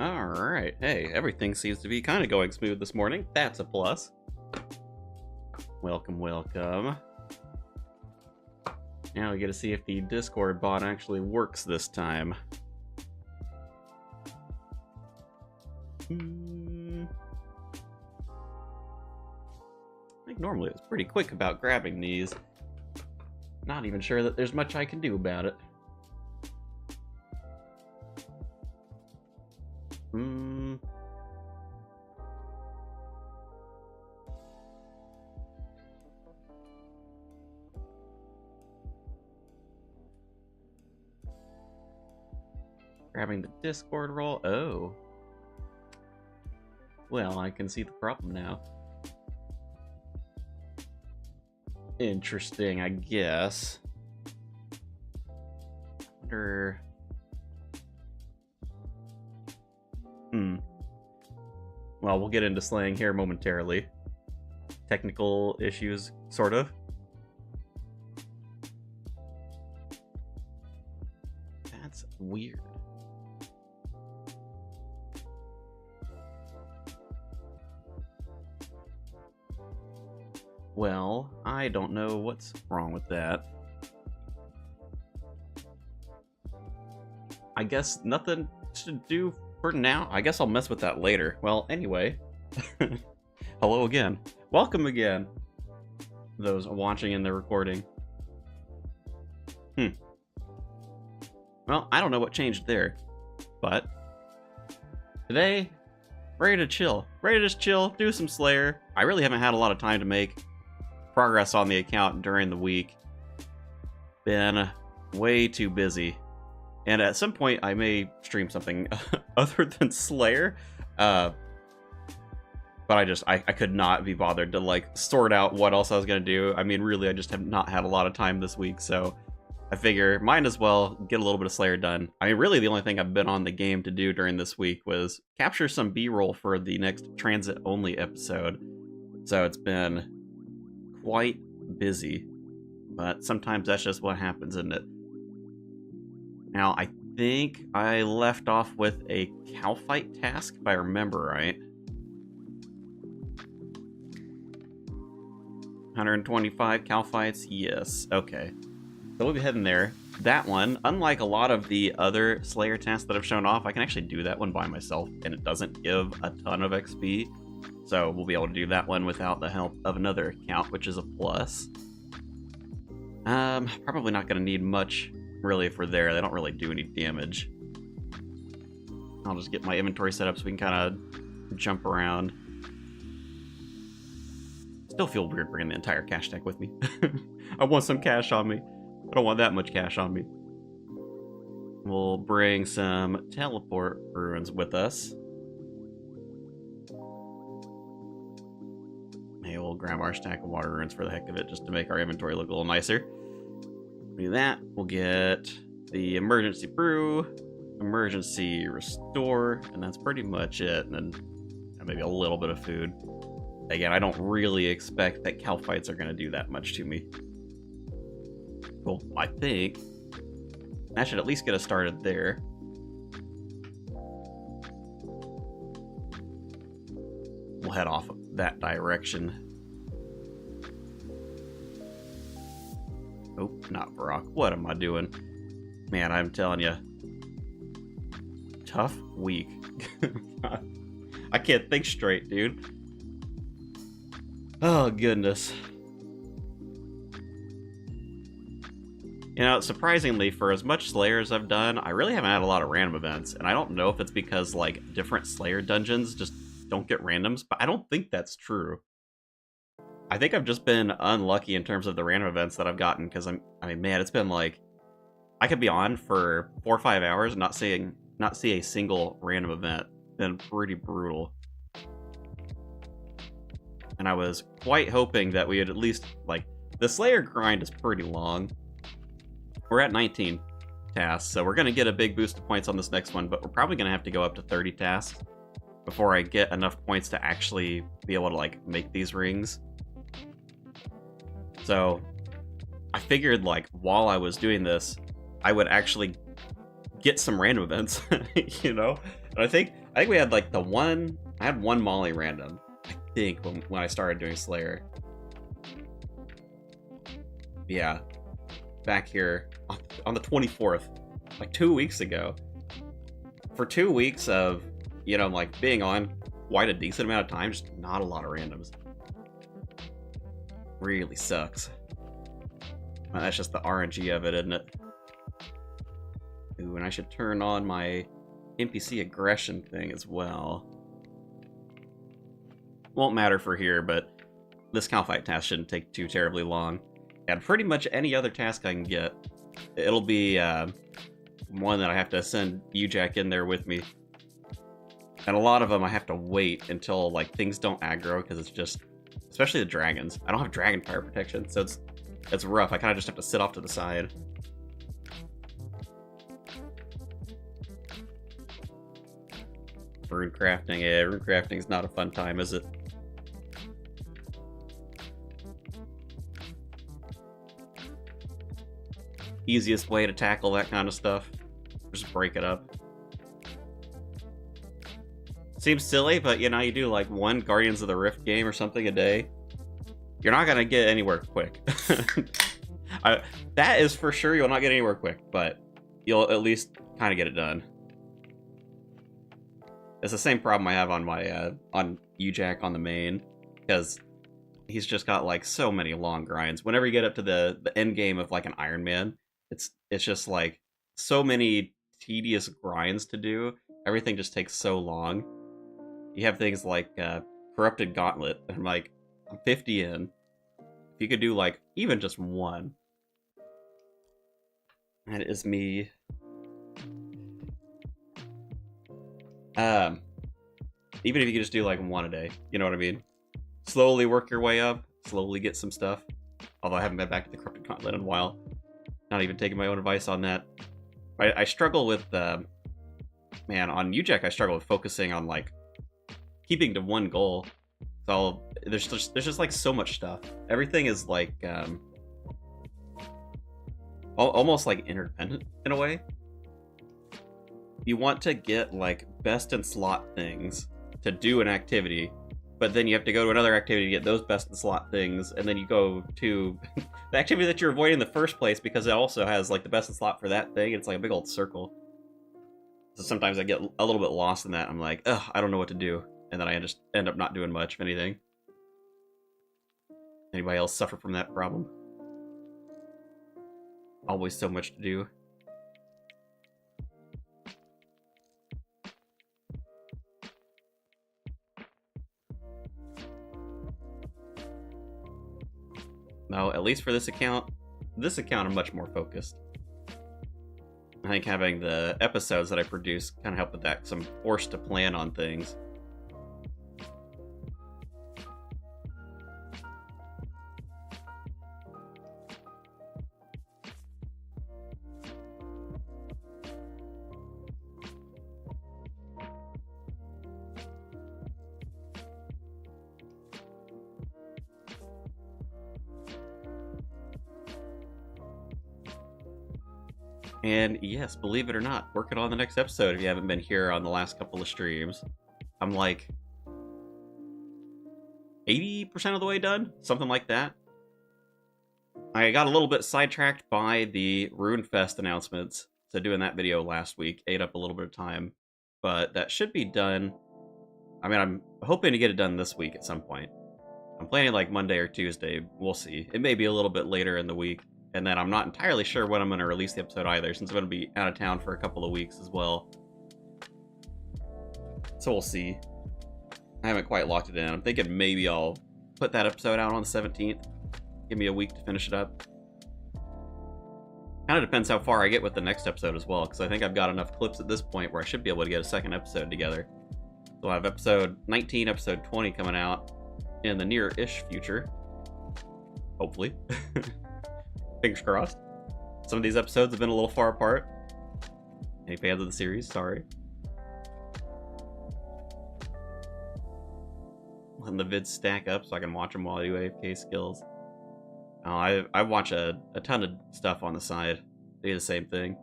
Alright, hey, everything seems to be kind of going smooth this morning. That's a plus. Welcome, welcome. Now we get to see if the Discord bot actually works this time. I think normally it's pretty quick about grabbing these. Not even sure that there's much I can do about it. Grabbing the Discord role. Oh. Well, I can see the problem now. Interesting, I guess. Wonder... Well, we'll get into slaying here momentarily. Technical issues, sort of. That's weird. Well, I don't know what's wrong with that. I guess nothing to do for now. I guess I'll mess with that later. Well, anyway. Hello again. Welcome again. Those watching in the recording. Well, I don't know what changed there. But today, ready to chill. Ready to just chill, do some Slayer. I really haven't had a lot of time to make progress on the account during the week. Been way too busy. And at some point, I may stream something other than Slayer. But I could not be bothered to, like, sort out what else I was going to do. I mean, really, I just have not had a lot of time this week, so I figure might as well get a little bit of Slayer done. I mean, really, the only thing I've been on the game to do during this week was capture some B-roll for the next transit-only episode. So it's been quite busy. But sometimes that's just what happens, isn't it? Now, I think I left off with a cow fight task, if I remember right. 125 cow fights, yes, okay. So we'll be heading there. That one, unlike a lot of the other Slayer tasks that I've shown off, I can actually do that one by myself, and it doesn't give a ton of XP. So we'll be able to do that one without the help of another account, which is a plus. Probably not going to need much, really, for there. They don't really do any damage. I'll just get my inventory set up so we can kind of jump around. Still feel weird bringing the entire cash deck with me. I want some cash on me. I don't want that much cash on me. We'll bring some teleport ruins with us. Maybe we'll grab our stack of water ruins for the heck of it, just to make our inventory look a little nicer. Do that. We'll get the emergency brew, emergency restore, and that's pretty much it. And then maybe a little bit of food. Again, I don't really expect that cow fights are going to do that much to me. Well, I think that should at least get us started there. We'll head off that direction. Oh, not Brock. What am I doing? Man, I'm telling you. Tough week. I can't think straight, dude. Oh, goodness. You know, surprisingly, for as much Slayer as I've done, I really haven't had a lot of random events. And I don't know if it's because, like, different Slayer dungeons just don't get randoms, but I don't think that's true. I think I've just been unlucky in terms of the random events that I've gotten, because I mean, man, it's been like, I could be on for 4 or 5 hours and not see a single random event. It's been pretty brutal. And I was quite hoping that we would at least, like, the Slayer grind is pretty long. We're at 19 tasks, so we're going to get a big boost of points on this next one, but we're probably going to have to go up to 30 tasks before I get enough points to actually be able to, like, make these rings. So I figured, like, while I was doing this, I would actually get some random events, you know? And I think we had like I had one Molly random, I think, when I started doing Slayer. Yeah, back here on the 24th, like 2 weeks ago. For 2 weeks of, you know, like being on quite a decent amount of time, just not a lot of randoms. Really sucks. Well, that's just the RNG of it, isn't it? Ooh, and I should turn on my NPC aggression thing as well. Won't matter for here, but this cow fight task shouldn't take too terribly long. And pretty much any other task I can get, it'll be one that I have to send UJack in there with me. And a lot of them I have to wait until like things don't aggro, because it's just, especially the dragons. I don't have dragon fire protection, so it's rough. I kind of just have to sit off to the side. Rune crafting, yeah, rune crafting is not a fun time, is it? Easiest way to tackle that kind of stuff, just break it up. Seems silly, but you know, you do like one Guardians of the Rift game or something a day, you're not gonna get anywhere quick. That is for sure, you'll not get anywhere quick, but you'll at least kind of get it done. It's the same problem I have on my on UJack on the main, because he's just got like so many long grinds. Whenever you get up to the end game of like an Iron Man, it's just like so many tedious grinds to do. Everything just takes so long. You have things like Corrupted Gauntlet, and I'm like, I'm 50 in. If you could do like even just one. That is me. Even if you could just do like one a day, you know what I mean? Slowly work your way up, slowly get some stuff. Although I haven't been back to the Corrupted Gauntlet in a while. Not even taking my own advice on that. I struggle with, man, on UJack I struggle with focusing on like keeping to one goal. So there's just like so much stuff. Everything is like almost like interdependent in a way. You want to get like best in slot things to do an activity, but then you have to go to another activity to get those best in slot things, and then you go to the activity that you're avoiding in the first place because it also has like the best in slot for that thing. It's like a big old circle. So sometimes I get a little bit lost in that. I'm like, ugh, I don't know what to do, and then I just end up not doing much of anything. Anybody else suffer from that problem? Always so much to do. No, at least for this account I'm much more focused. I think having the episodes that I produce kind of help with that, because I'm forced to plan on things. And yes, believe it or not, working on the next episode if you haven't been here on the last couple of streams. I'm like 80% of the way done, something like that. I got a little bit sidetracked by the RuneFest announcements, so doing that video last week ate up a little bit of time, but that should be done. I mean, I'm hoping to get it done this week at some point. I'm planning like Monday or Tuesday, we'll see. It may be a little bit later in the week. And then I'm not entirely sure when I'm going to release the episode either, since I'm going to be out of town for a couple of weeks as well. So we'll see. I haven't quite locked it in. I'm thinking maybe I'll put that episode out on the 17th. Give me a week to finish it up. Kind of depends how far I get with the next episode as well, because I think I've got enough clips at this point where I should be able to get a second episode together. So I have episode 19, episode 20 coming out in the near-ish future. Hopefully. Fingers crossed. Some of these episodes have been a little far apart. Any fans of the series, sorry. Letting the vids stack up so I can watch them while I do AFK skills. Oh, I watch a ton of stuff on the side. They do the same thing.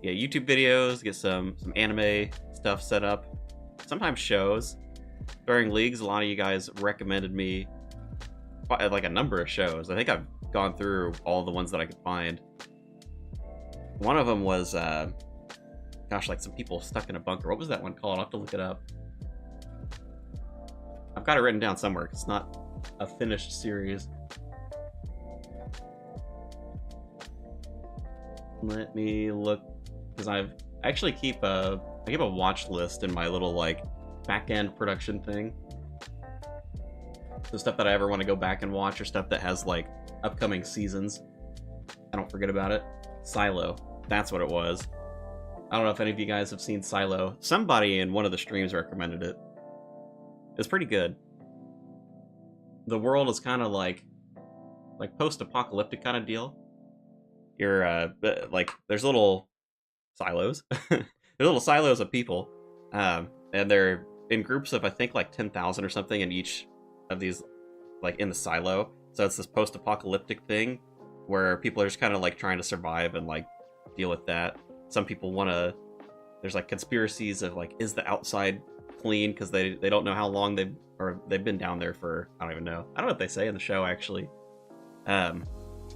yeah, YouTube videos, get some anime stuff set up. Sometimes shows. During leagues, a lot of you guys recommended me like a number of shows. I think I've gone through all the ones that I could find. One of them was, gosh, like some people stuck in a bunker. What was that one called? I'll have to look it up. I've got it written down somewhere. It's not a finished series. Let me look, because I actually keep a watch list in my little like back-end production thing. The stuff that I ever want to go back and watch, or stuff that has like upcoming seasons. I don't forget about it. Silo, that's what it was. I don't know if any of you guys have seen Silo. Somebody in one of the streams recommended it. It's pretty good. The world is kind of like post-apocalyptic kind of deal. You're like there's little silos. There's little silos of people, and they're in groups of I think like 10,000 or something in each of these, like in the silo. So it's this post-apocalyptic thing where people are just kind of like trying to survive and like deal with that. Some people want to. There's like conspiracies of like, is the outside clean, because they don't know how long they've been down there for. I don't even know. I don't know what they say in the show actually.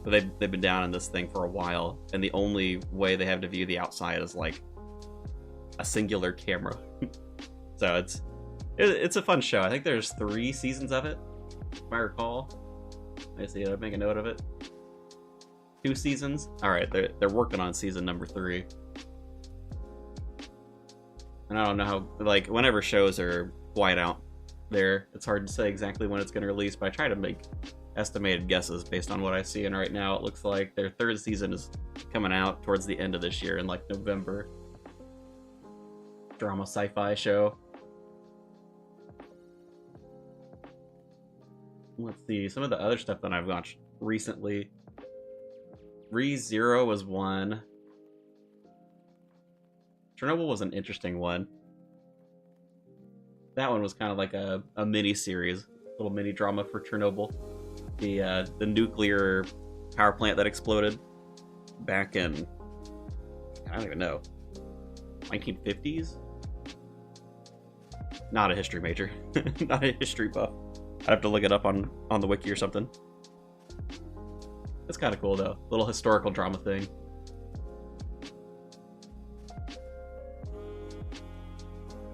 But they've been down in this thing for a while, and the only way they have to view the outside is like a singular camera. So it's a fun show. I think there's 3 seasons of it, if I recall. I see. I'd make a note of it. 2 seasons. All right, they're working on season number 3. And I don't know how, like, whenever shows are quite out there, it's hard to say exactly when it's going to release, but I try to make estimated guesses based on what I see. And right now it looks like their 3rd season is coming out towards the end of this year in like November. Drama sci-fi show. Let's see, some of the other stuff that I've watched recently. Re:Zero was one. Chernobyl was an interesting one. That one was kind of like a mini series, little mini drama for Chernobyl. The nuclear power plant that exploded back in, I don't even know, 1950s? Not a history major. Not a history buff. I'd have to look it up on the wiki or something. It's kind of cool though. Little historical drama thing.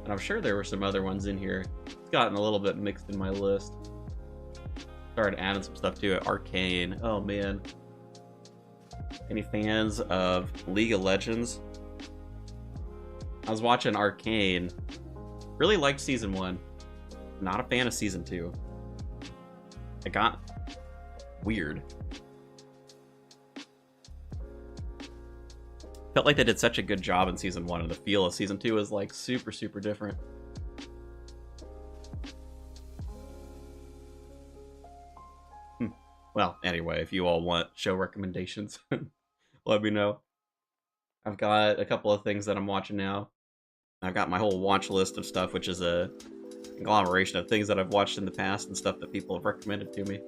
And I'm sure there were some other ones in here. It's gotten a little bit mixed in my list. Started adding some stuff to it. Arcane. Oh man. Any fans of League of Legends? I was watching Arcane. Really liked season 1. Not a fan of season 2. It got weird. Felt like they did such a good job in season 1, and the feel of season 2 is like super, super different. Well, anyway, if you all want show recommendations, let me know. I've got a couple of things that I'm watching now. I've got my whole watch list of stuff, which is a conglomeration of things that I've watched in the past and stuff that people have recommended to me.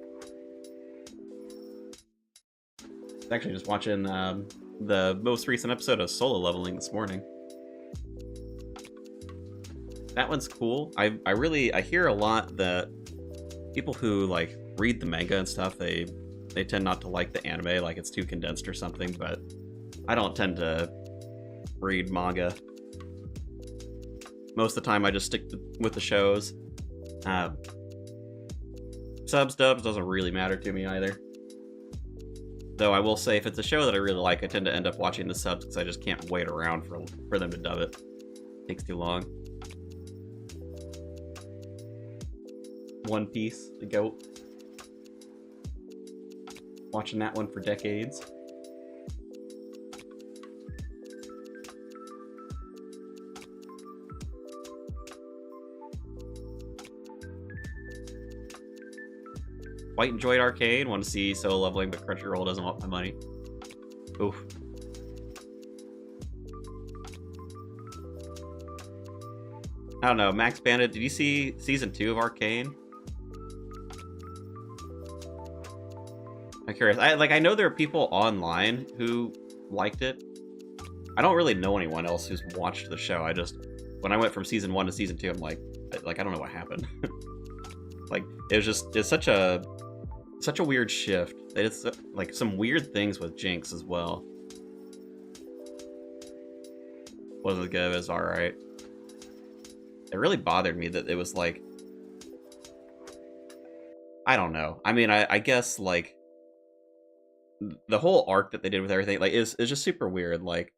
I was actually just watching the most recent episode of Solo Leveling this morning. That one's cool. I hear a lot that people who like read the manga and stuff, they tend not to like the anime, like it's too condensed or something, but I don't tend to read manga. Most of the time I just stick with the shows. Subs, dubs doesn't really matter to me either. Though I will say, if it's a show that I really like, I tend to end up watching the subs because I just can't wait around for them to dub it. It takes too long. One Piece, the GOAT. Watching that one for decades. Quite enjoyed Arcane. Want to see Solo Leveling, but Crunchyroll doesn't want my money. Oof. I don't know. Max Bandit, did you see season 2 of Arcane? I'm curious. I know there are people online who liked it. I don't really know anyone else who's watched the show. When I went from season 1 to season 2, I'm like I don't know what happened. Like, it's such a weird shift. It's like some weird things with Jinx as well. Wasn't as good as alright. It really bothered me that it was like, I don't know. I mean, I guess like the whole arc that they did with everything like is just super weird. Like,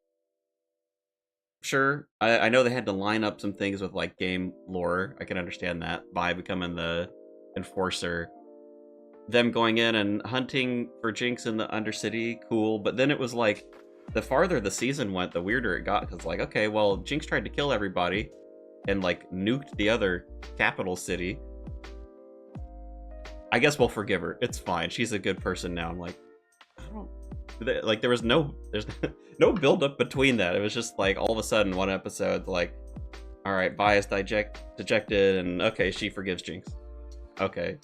sure, I know they had to line up some things with like game lore. I can understand that. Vi becoming the enforcer, them going in and hunting for Jinx in the Undercity, cool. But then it was like, the farther the season went, the weirder it got. Because like, okay, well, Jinx tried to kill everybody and like nuked the other capital city. I guess we'll forgive her. It's fine. She's a good person now. I'm like, I don't like. There's no build up between that. It was just like all of a sudden one episode, like, all right, bias dejected, and okay, she forgives Jinx. Okay.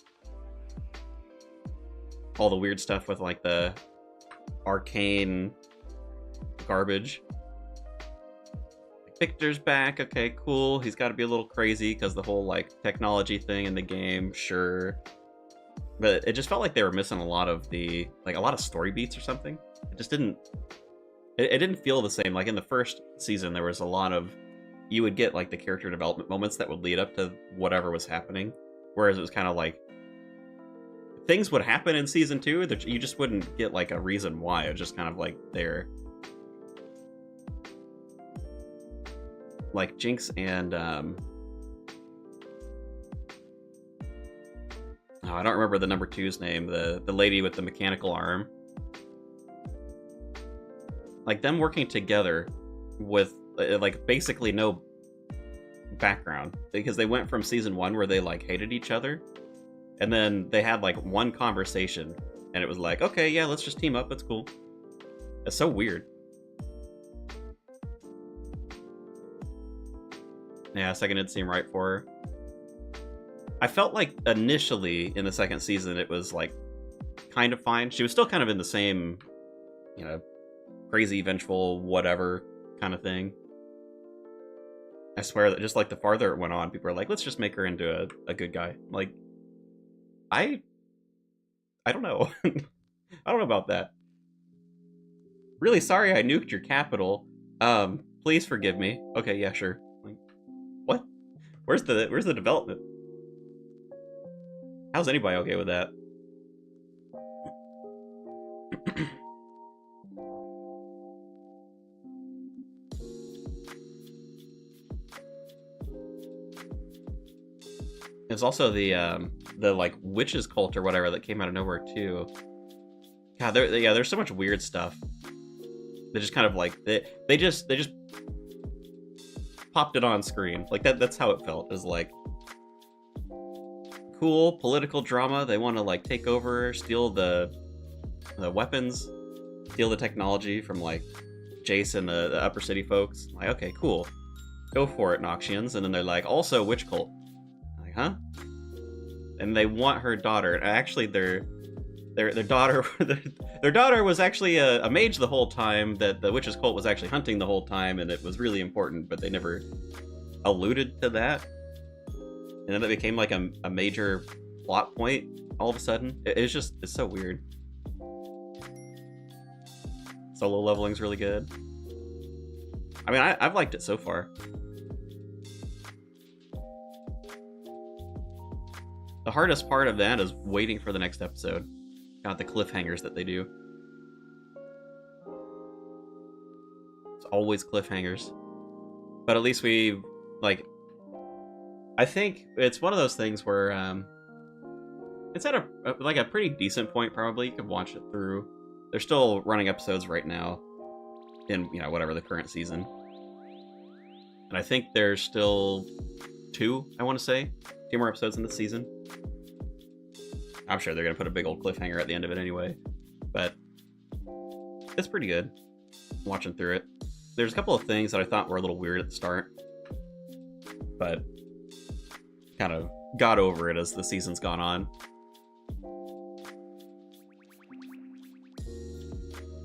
All the weird stuff with like the arcane garbage. Victor's back. Okay, cool. He's got to be a little crazy because the whole like technology thing in the game, sure. But it just felt like they were missing a lot of story beats or something. It just didn't. It didn't feel the same. Like in the first season, there was a lot of, you would get like the character development moments that would lead up to whatever was happening, whereas it was kind of like things would happen in season 2 that you just wouldn't get like a reason why. It was just kind of like there. Like Jinx and I don't remember the number 2's name, the lady with the mechanical arm. Like them working together with like basically no background, because they went from season 1 where they like hated each other, and then they had like one conversation and it was like, okay, yeah, let's just team up, it's cool. It's so weird. Yeah, second didn't seem right for her. I felt like initially in the second season it was like kind of fine. She was still kind of in the same, you know, crazy, vengeful, whatever kind of thing. I swear that just like the farther it went on, people were like, let's just make her into a good guy. Like, I don't know. I don't know about that. Really sorry I nuked your capital. Please forgive me. Okay, yeah, sure. Like, what? Where's the development? How's anybody okay with that? There's also the like witches cult or whatever that came out of nowhere too. God, there's so much weird stuff. They just kind of like they just popped it on screen. Like that's how it felt. It was like cool political drama. They want to like take over, steal the weapons, steal the technology from like Jace and the upper city folks. Like, okay, cool, go for it, Noxians. And then they're like, also witch cult. I'm like, huh? And they want her daughter. And actually, their daughter their daughter was actually a mage the whole time. That the witch's cult was actually hunting the whole time, and it was really important. But they never alluded to that. And then it became like a major plot point all of a sudden. It's so weird. Solo leveling's really good. I mean, I've liked it so far. The hardest part of that is waiting for the next episode. Got the cliffhangers that they do. It's always cliffhangers. But at least we, like, I think it's one of those things where it's at a pretty decent point. Probably you could watch it through. They're still running episodes right now in, you know, whatever the current season, and I think there's still 2, I want to say, 2 more episodes in this season. I'm sure they're gonna put a big old cliffhanger at the end of it anyway, but it's pretty good watching through it. There's a couple of things that I thought were a little weird at the start, but kind of got over it as the season's gone on.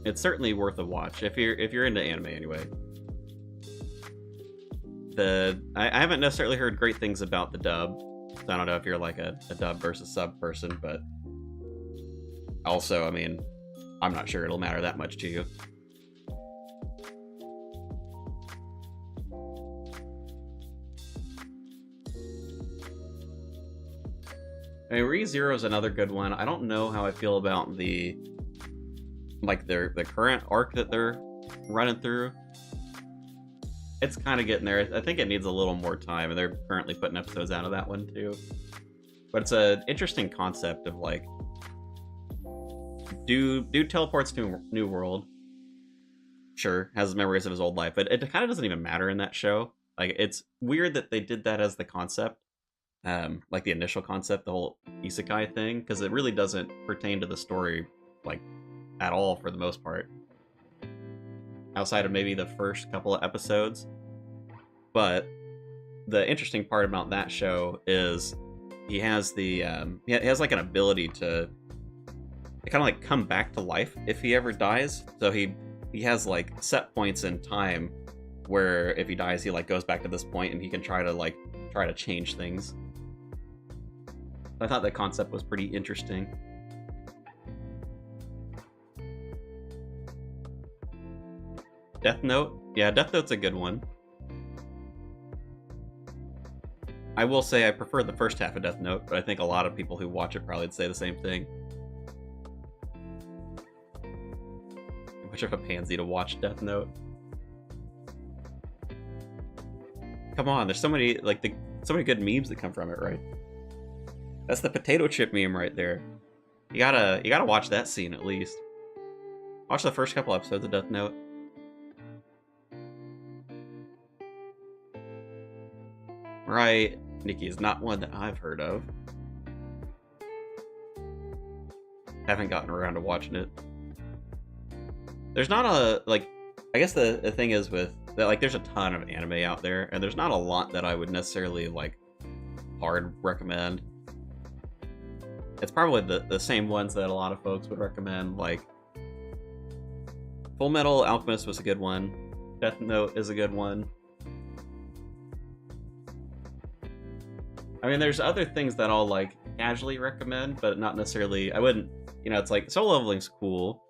it's certainly worth a watch if you're into anime anyway. I haven't necessarily heard great things about the dub. So I don't know if you're like a dub versus sub person, but also, I mean, I'm not sure it'll matter that much to you. I mean, ReZero is another good one. I don't know how I feel about the current arc that they're running through. It's kind of getting there. I think it needs a little more time, and they're currently putting episodes out of that one too. But it's an interesting concept of like, dude teleports to a new world. Sure, has memories of his old life, but it kind of doesn't even matter in that show. Like, it's weird that they did that as the concept. Like the initial concept, the whole isekai thing, because it really doesn't pertain to the story, like, at all for the most part. Outside of maybe the first couple of episodes. But the interesting part about that show is he has he has like an ability to kind of like come back to life if he ever dies. So he has like set points in time where if he dies, he like goes back to this point and he can try to change things. I thought that concept was pretty interesting. Death Note? Yeah, Death Note's a good one. I will say I prefer the first half of Death Note, but I think a lot of people who watch it probably would say the same thing. Much of a pansy to watch Death Note. Come on, there's so many so many good memes that come from it, right? That's the potato chip meme right there. You gotta watch that scene at least. Watch the first couple episodes of Death Note. Right, Nikki is not one that I've heard of. Haven't gotten around to watching it. There's not a, like, I guess the thing is with, like, there's a ton of anime out there, and there's not a lot that I would necessarily, like, hard recommend. It's probably the same ones that a lot of folks would recommend, like, Full Metal Alchemist was a good one. Death Note is a good one. I mean, there's other things that I'll, like, casually recommend, but not necessarily, I wouldn't, you know, it's like, Solo Leveling's cool.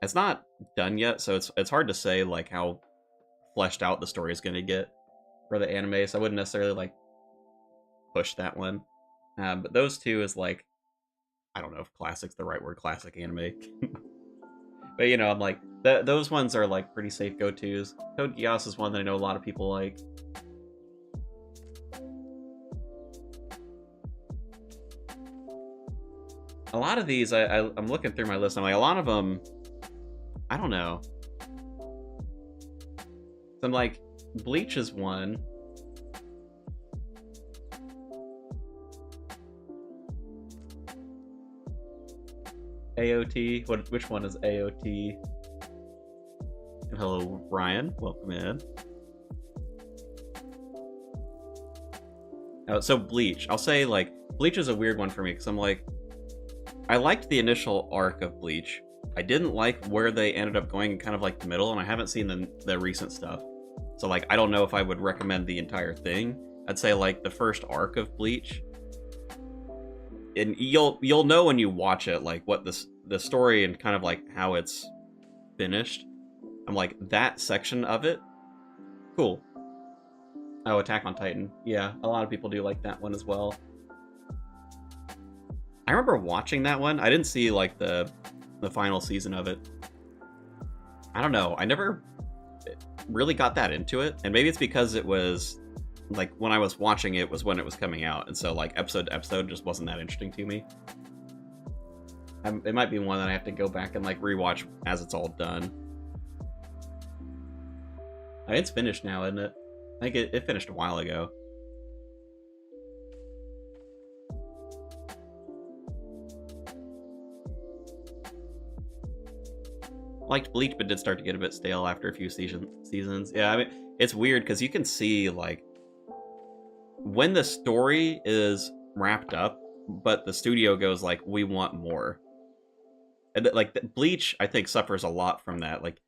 It's not done yet, so it's hard to say, like, how fleshed out the story is going to get for the anime, so I wouldn't necessarily, like, push that one. But those two is, like, I don't know if classic's the right word, classic anime. But, you know, I'm like, those ones are, like, pretty safe go-tos. Code Geass is one that I know a lot of people like. A lot of these, I'm looking through my list, I'm like, a lot of them, I don't know. So I'm like, Bleach is one. AOT, which one is AOT? And hello, Ryan, welcome in. Oh, so Bleach, I'll say, like, Bleach is a weird one for me, because I'm like, I liked the initial arc of Bleach. I didn't like where they ended up going kind of like the middle, and I haven't seen the recent stuff. So, like, I don't know if I would recommend the entire thing. I'd say, like, the first arc of Bleach. And you'll know when you watch it, like, what the story and kind of, like, how it's finished. I'm like, that section of it, cool. Oh, Attack on Titan. Yeah, a lot of people do like that one as well. I remember watching that one. I didn't see, like, the final season of it. I don't know. I never really got that into it. And maybe it's because it was, like, when I was watching it was when it was coming out. And so, like, episode to episode just wasn't that interesting to me. It might be one that I have to go back and, like, rewatch as it's all done. I mean, it's finished now, isn't it? I think it finished a while ago. Liked Bleach, but did start to get a bit stale after a few seasons. Yeah, I mean, it's weird because you can see, like, when the story is wrapped up, but the studio goes like, we want more. And like Bleach, I think suffers a lot from that. Like,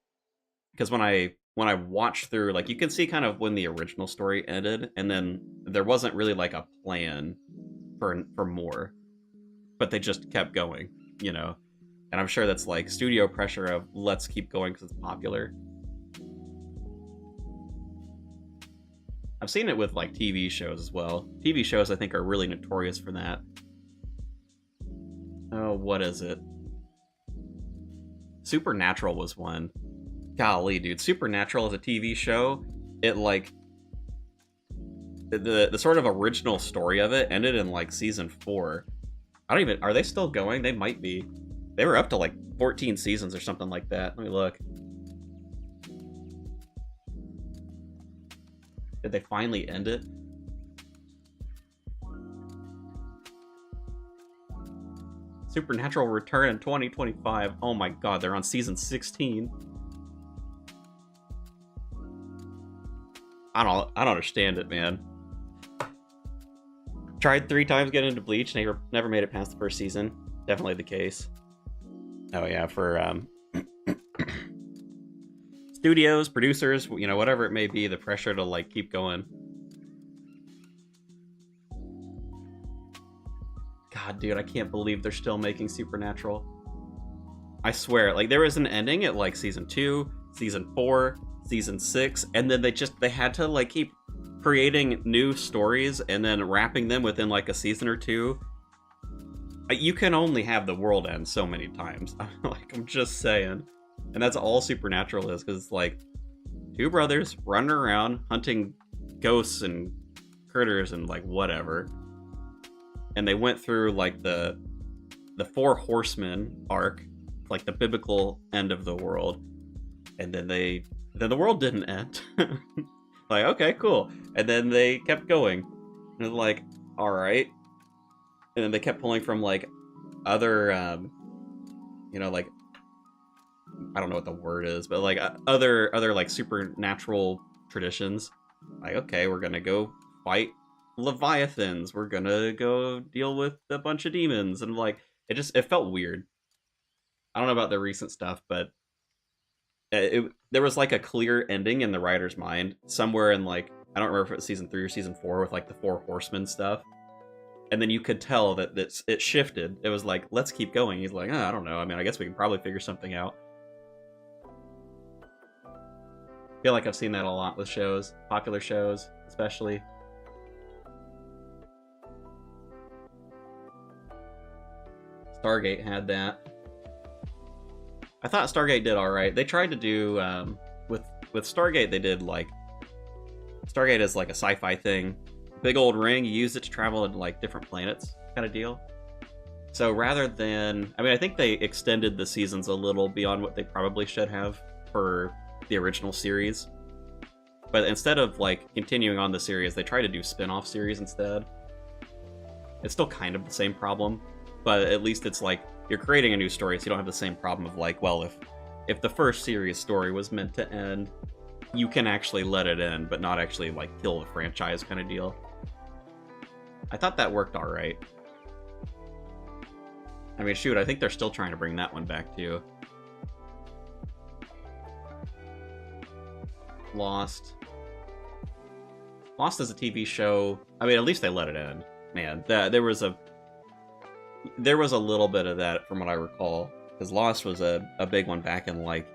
because when I watch through, like, you can see kind of when the original story ended, and then there wasn't really like a plan for more, but they just kept going, you know. And I'm sure that's like studio pressure of let's keep going because it's popular. I've seen it with like TV shows as well. TV shows I think are really notorious for that. Oh, what is it? Supernatural was one. Golly, dude, Supernatural is a TV show. It like the sort of original story of it ended in like season 4. I don't even, are they still going? They might be. They were up to like 14 seasons or something like that. Let me look. Did they finally end it? Supernatural return in 2025. Oh my god, they're on season 16. I don't understand it, man. Tried 3 times getting into Bleach, never made it past the first season. Definitely the case. Oh yeah, for studios, producers, you know, whatever it may be, the pressure to like keep going. God, dude, I can't believe they're still making Supernatural. I swear, like there was an ending at like season 2, season 4, season 6, and then they had to like keep creating new stories and then wrapping them within like a season or 2. You can only have the world end so many times. Like, I'm just saying. And that's all Supernatural is, because it's like 2 brothers running around hunting ghosts and critters and like whatever. And they went through like the 4 horsemen arc, like the biblical end of the world. And then the world didn't end. Like, okay, cool. And then they kept going. And like, all right. And then they kept pulling from like other, you know, like, I don't know what the word is, but like other like supernatural traditions. Like, okay, we're gonna go fight leviathans. We're gonna go deal with a bunch of demons, and like it felt weird. I don't know about the recent stuff, but there was like a clear ending in the writer's mind somewhere in like, I don't remember if it was season 3 or season 4 with like the 4 horsemen stuff. And then you could tell that it shifted. It was like, let's keep going. He's like, I don't know. I mean, I guess we can probably figure something out. I feel like I've seen that a lot with shows, popular shows, especially. Stargate had that. I thought Stargate did all right. They tried to do with Stargate. They did like Stargate is like a sci-fi thing. Big old ring, you use it to travel into like different planets kind of deal. So rather than, I mean, I think they extended the seasons a little beyond what they probably should have for the original series. But instead of like continuing on the series, they try to do spin-off series instead. It's still kind of the same problem, but at least it's like you're creating a new story, so you don't have the same problem of like, well, if the first series story was meant to end, you can actually let it end, but not actually like kill the franchise kind of deal. I thought that worked all right. I mean, shoot, I think they're still trying to bring that one back too. Lost. Lost as a TV show. I mean, at least they let it end. Man, there was a little bit of that from what I recall, because Lost was a big one back in like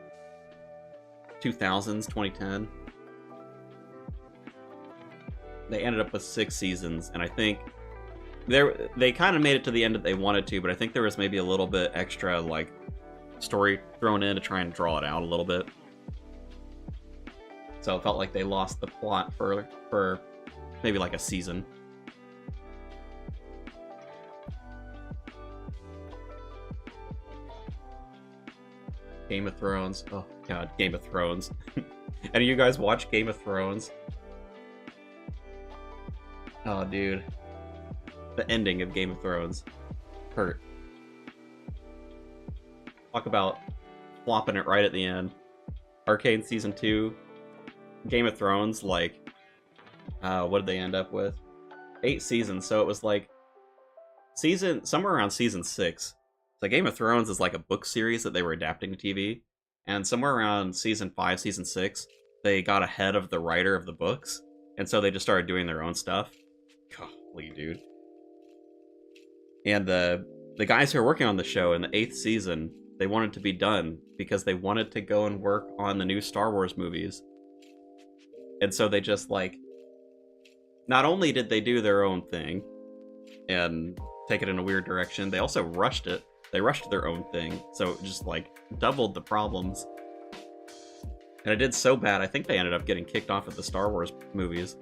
2000s, 2010. They ended up with 6 seasons, and I think they kind of made it to the end that they wanted to, but I think there was maybe a little bit extra like story thrown in to try and draw it out a little bit. So it felt like they lost the plot for maybe like a season. Game of Thrones. Oh god, Game of Thrones. Any of you guys watch Game of Thrones? Oh, dude. The ending of Game of Thrones. Hurt. Talk about flopping it right at the end. Arcane Season 2. Game of Thrones, like... what did they end up with? 8 seasons, so it was like... somewhere around Season 6. So Game of Thrones is like a book series that they were adapting to TV, and somewhere around season 5, season 6, they got ahead of the writer of the books, and so they just started doing their own stuff. Golly, dude. And the guys who are working on the show in the 8th season, they wanted to be done because they wanted to go and work on the new Star Wars movies. And so they just, like, not only did they do their own thing and take it in a weird direction, they also rushed it. They rushed their own thing, so it just, like, doubled the problems. And it did so bad, I think they ended up getting kicked off of the Star Wars movies.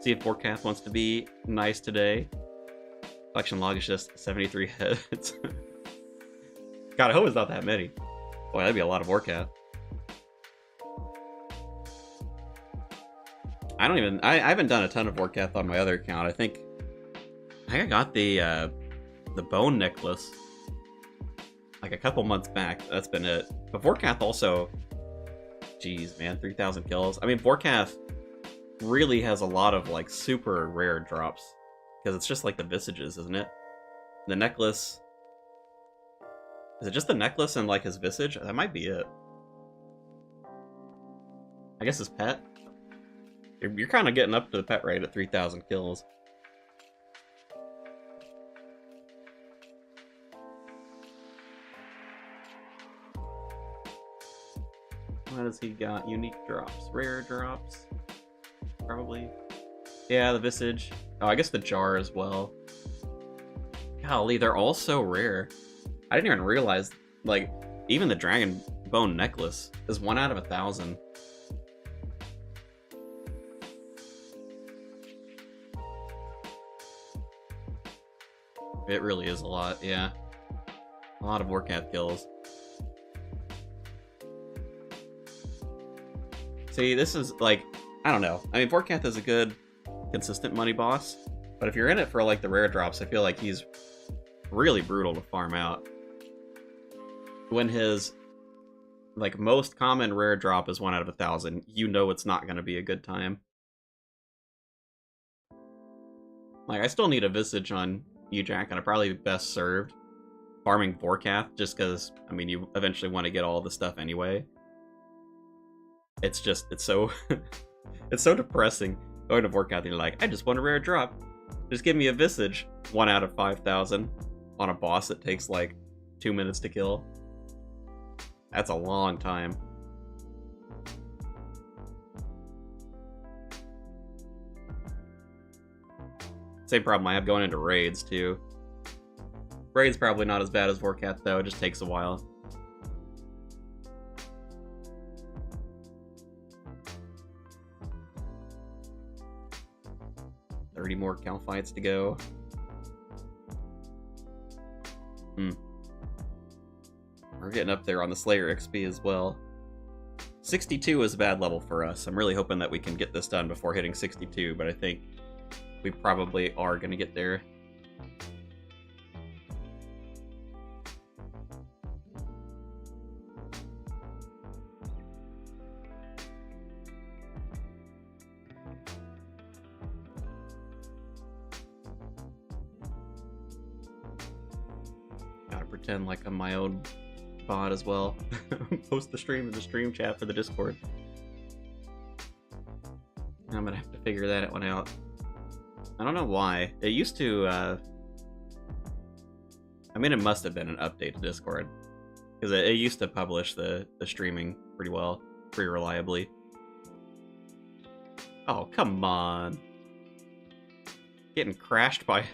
See if Vorkath wants to be nice today. Collection log is just 73 heads. God, I hope it's not that many. Boy, that'd be a lot of Vorkath. I haven't done a ton of Vorkath on my other account. I think I got the bone necklace like a couple months back. That's been it. But Vorkath also, geez, man, 3,000 kills. I mean, Vorkath really has a lot of like super rare drops because it's just like the visages, isn't it? The necklace. Is it just the necklace and like his visage? That might be it. I guess his pet. You're kind of getting up to the pet rate at 3,000 kills. What has he got? Unique drops. Rare drops? Probably. Yeah, the visage. Oh, I guess the jar as well. Golly, they're all so rare. I didn't even realize, like, even the dragon bone necklace is 1 out of 1,000. It really is a lot, yeah. A lot of Vorkath kills. See, this is, like, I don't know. I mean, Vorkath is a good, consistent money boss, but if you're in it for, like, the rare drops, I feel like he's really brutal to farm out. When his, like, most common rare drop is 1 out of 1,000, you know it's not going to be a good time. Like, I still need a visage on Jack, and I'm probably best served farming Vorkath, just because, I mean, you eventually want to get all the stuff anyway. It's just, it's so, it's so depressing going to Vorkath and you're like, I just want a rare drop. Just give me a visage 1 out of 5,000 on a boss that takes like 2 minutes to kill. That's a long time. Same problem I have going into raids, too. Raids probably not as bad as Vorkath, though. It just takes a while. $30 more Cal fights to go. We're getting up there on the Slayer XP as well. 62 is a bad level for us. I'm really hoping that we can get this done before hitting 62, but I think we probably are going to get there. Gotta pretend like I'm my own bot as well. Post the stream in the stream chat for the Discord. I'm gonna have to figure that one out. I don't know why. It used to, I mean, it must have been an update to Discord. Because it used to publish the streaming pretty well, pretty reliably. Oh, come on. Getting crashed by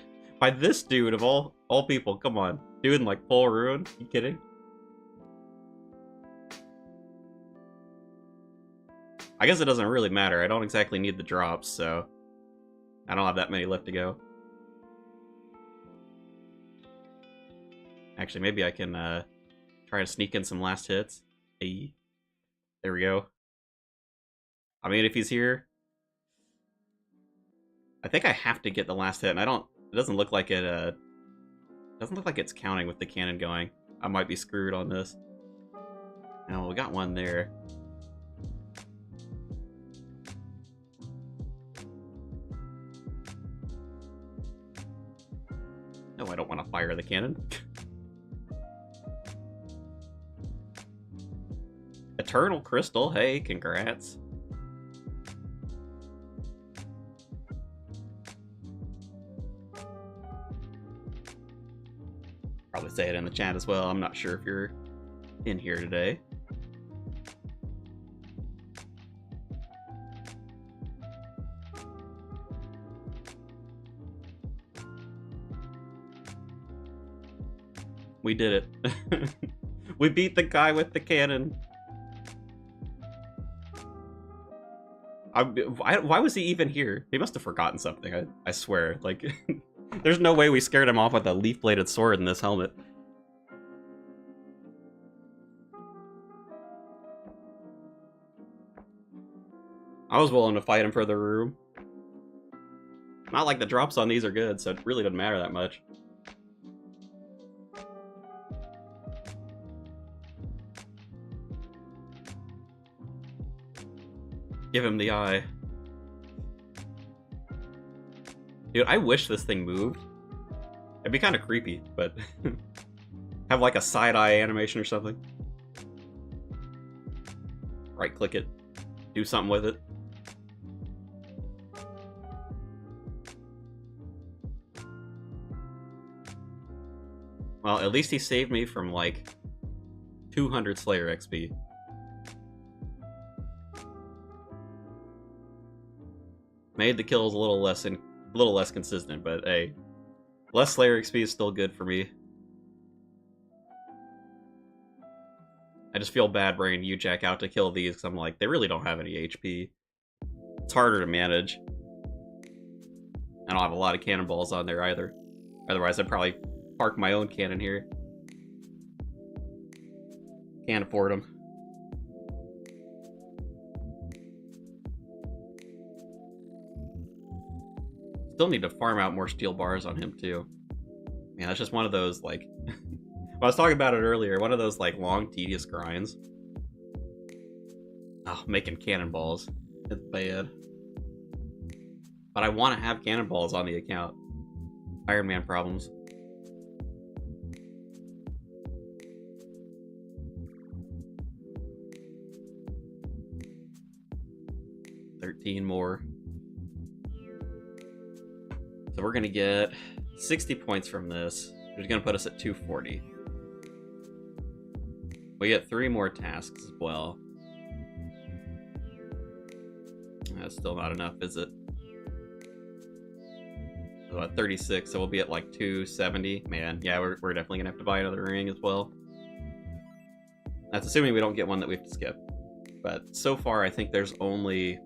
this dude of all people. Come on. Doing like full ruin? You kidding? I guess it doesn't really matter. I don't exactly need the drops, so I don't have that many left to go. Actually, maybe I can try to sneak in some last hits. Hey, there we go. I mean, if he's here, I think I have to get the last hit, and I don't. It doesn't look like it. Doesn't look like it's counting with the cannon going. I might be screwed on this. No, we got one there. fire the cannon. Eternal Crystal, hey, congrats. Probably say it in the chat as well. I'm not sure if you're in here today. We did it. We beat the guy with the cannon. Why was he even here? He must have forgotten something, I swear. Like, there's no way we scared him off with a leaf-bladed sword in this helmet. I was willing to fight him for the room. Not like the drops on these are good, so it really doesn't matter that much. Give him the eye. Dude, I wish this thing moved. It'd be kind of creepy, but have like a side-eye animation or something. Right-click it. Do something with it. Well, at least he saved me from like 200 Slayer XP. Made the kills a little less consistent, but hey, less Slayer XP is still good for me. I just feel bad bringing U-Jack out to kill these because I'm like, they really don't have any HP. It's harder to manage. I don't have a lot of cannonballs on there either. Otherwise, I'd probably park my own cannon here. Can't afford them. Still need to farm out more steel bars on him too. Man, that's just one of those, like, I was talking about it earlier, one of those like long, tedious grinds. Oh, making cannonballs. It's bad. But I want to have cannonballs on the account. Iron Man problems. $13 more. So we're gonna get 60 points from this, which is gonna put us at 240. We get 3 more tasks as well. That's still not enough, is it? So at 36, so we'll be at like 270. Man, yeah, we're definitely gonna have to buy another ring as well. That's assuming we don't get one that we have to skip. But so far, I think there's only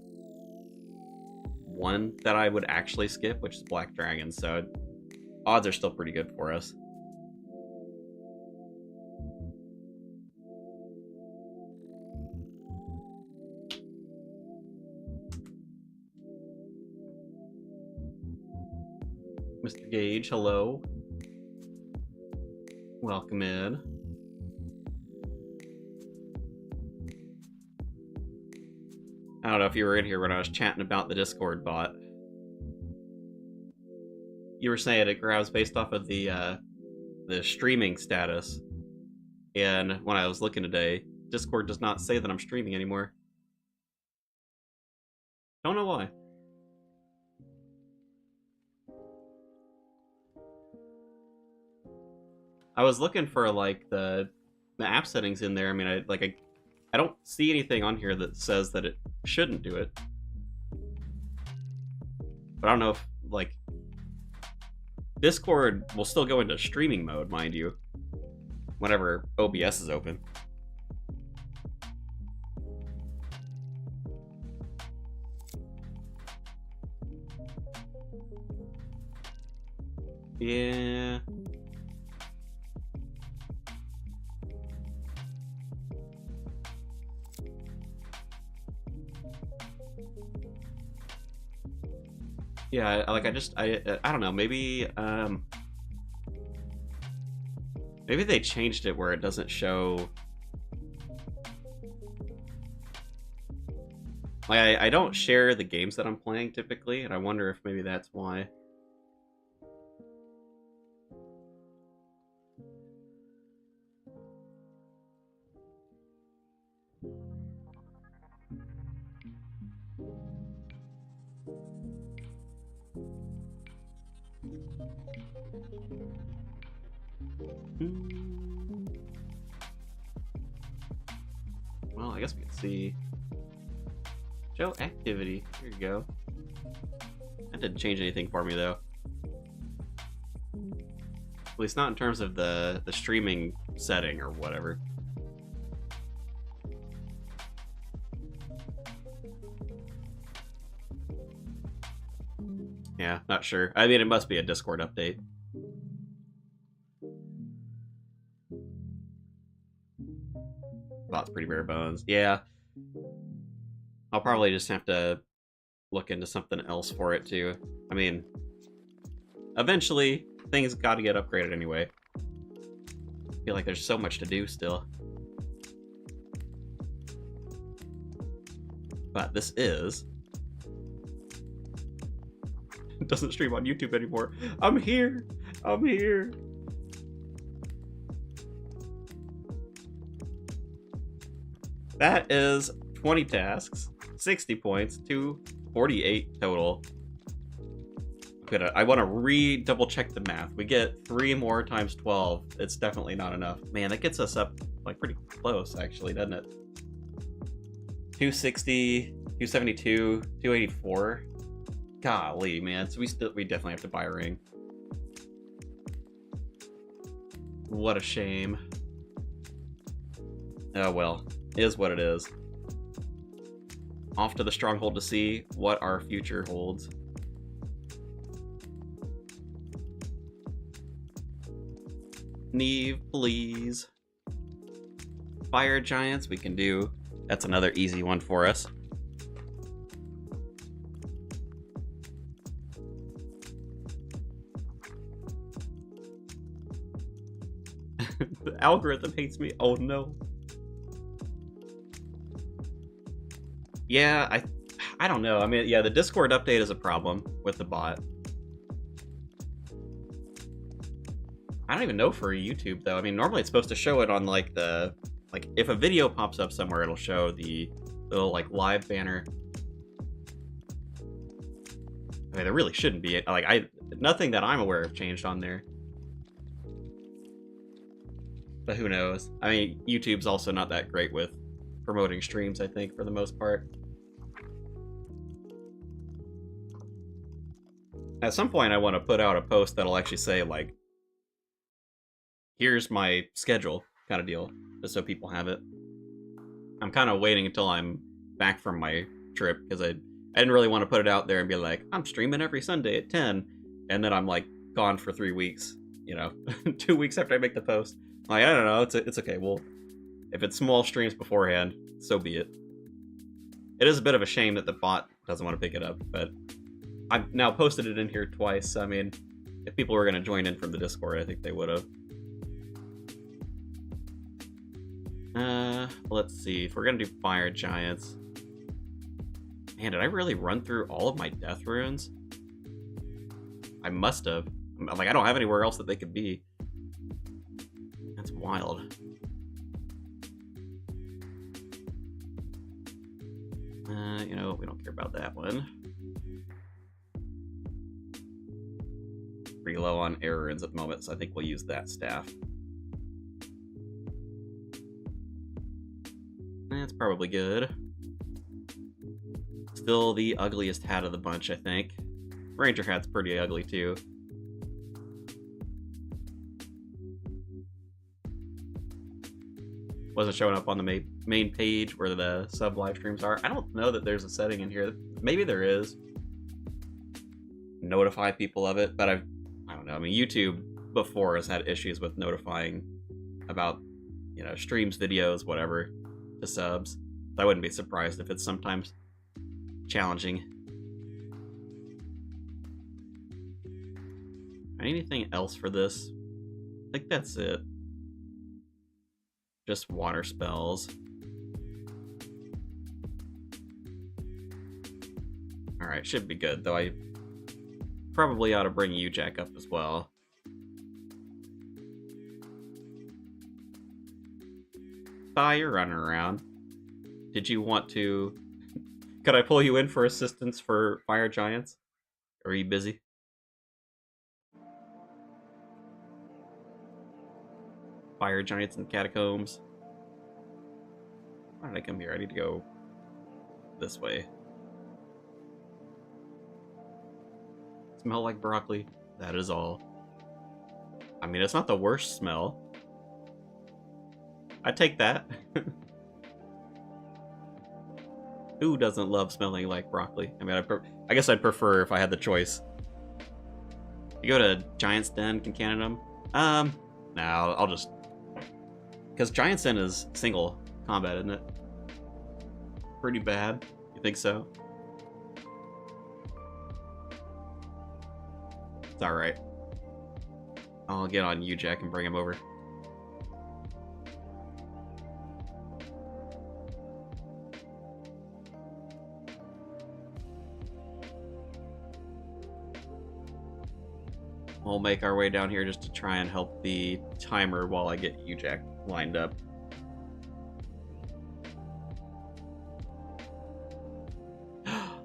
one that I would actually skip, which is Black Dragon, so odds are still pretty good for us. Mr. Gage, hello. Welcome in. I don't know if you were in here when I was chatting about the Discord bot. You were saying it grabs based off of the streaming status. And when I was looking today, Discord does not say that I'm streaming anymore. Don't know why. I was looking for like the app settings in there. I mean, I don't see anything on here that says that it shouldn't do it. But I don't know if, like, Discord will still go into streaming mode, mind you, whenever OBS is open. Yeah. Yeah, I don't know, maybe maybe they changed it where it doesn't show. Like, I don't share the games that I'm playing typically, and I wonder if maybe that's why. Well, I guess we can see. Show activity. Here you go. That didn't change anything for me though. At least not in terms of the streaming setting or whatever. Yeah, not sure. I mean, it must be a Discord update. Bot's pretty bare bones. Yeah. I'll probably just have to look into something else for it too. I mean, eventually things got to get upgraded anyway. I feel like there's so much to do still. But this is... It doesn't stream on YouTube anymore. I'm here! I'm here! That is 20 tasks, 60 points, 248 total. I want to double check the math. We get 3 more times 12. It's definitely not enough. Man, that gets us up like pretty close actually, doesn't it? 260, 272, 284. Golly, man. So we definitely have to buy a ring. What a shame. Oh well, it is what it is. Off to the stronghold to see what our future holds. Neve, please. Fire giants we can do. That's another easy one for us. The algorithm hates me. Oh no. Yeah, I don't know. I mean, yeah, the Discord update is a problem with the bot. I don't even know for YouTube though. I mean, normally it's supposed to show it on like the if a video pops up somewhere, it'll show the little like live banner. I mean, there really shouldn't be it. Like nothing that I'm aware of changed on there. But who knows? I mean, YouTube's also not that great with promoting streams, I think, for the most part. At some point, I want to put out a post that'll actually say, like, here's my schedule, kind of deal, just so people have it. I'm kind of waiting until I'm back from my trip, because I didn't really want to put it out there and be like, I'm streaming every Sunday at 10, and then I'm, like, gone for 3 weeks, you know, 2 weeks after I make the post. Like, I don't know, it's okay, well, if it's small streams beforehand, so be it. It is a bit of a shame that the bot doesn't want to pick it up, but I've now posted it in here twice. I mean, if people were going to join in from the Discord, I think they would have. Let's see, if we're going to do fire giants. Man, did I really run through all of my death runes? I must have. Like, I don't have anywhere else that they could be. That's wild. You know, we don't care about that one. Pretty low on air runes at the moment, so I think we'll use that staff. That's probably good. Still the ugliest hat of the bunch, I think. Ranger hat's pretty ugly, too. Wasn't showing up on the main page where the sub live streams are. I don't know that there's a setting in here. Maybe there is. Notify people of it, but I don't know. I mean, YouTube before has had issues with notifying about, you know, streams, videos, whatever, to subs. So I wouldn't be surprised if it's sometimes challenging. Anything else for this? I think that's it. Just water spells. Alright, should be good, though I probably ought to bring you Jack up as well. You're running around. Did you want to... Could I pull you in for assistance for fire giants? Or are you busy? Fire giants and catacombs. Why did I come here? I need to go this way. Smell like broccoli. That is all. I mean, it's not the worst smell. I take that. Who doesn't love smelling like broccoli? I mean, I guess I'd prefer if I had the choice. You go to Giant's Den, can Canada? No, I'll just... Because Giant's Den is single combat, isn't it? Pretty bad. You think so? It's alright. I'll get on you, Jack, and bring him over. We'll make our way down here just to try and help the timer while I get you, Jack, lined up.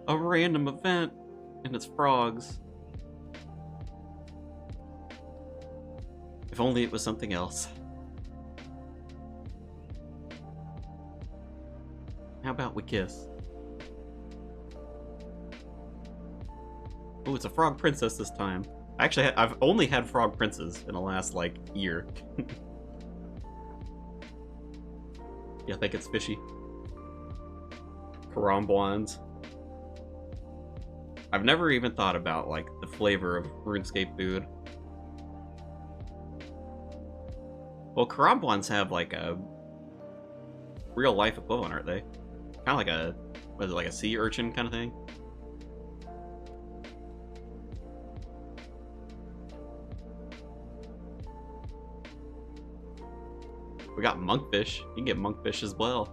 A random event, and it's frogs. If only it was something else. How about we kiss? Oh, it's a frog princess this time. Actually, I've only had frog princes in the last, like, year. Yeah, I think it's fishy. Karambwans. I've never even thought about, like, the flavor of RuneScape food. Well, Karambwans have, like, a real-life equivalent, aren't they? Kind of like a, what is it, like a sea urchin kind of thing? We got monkfish. You can get monkfish as well.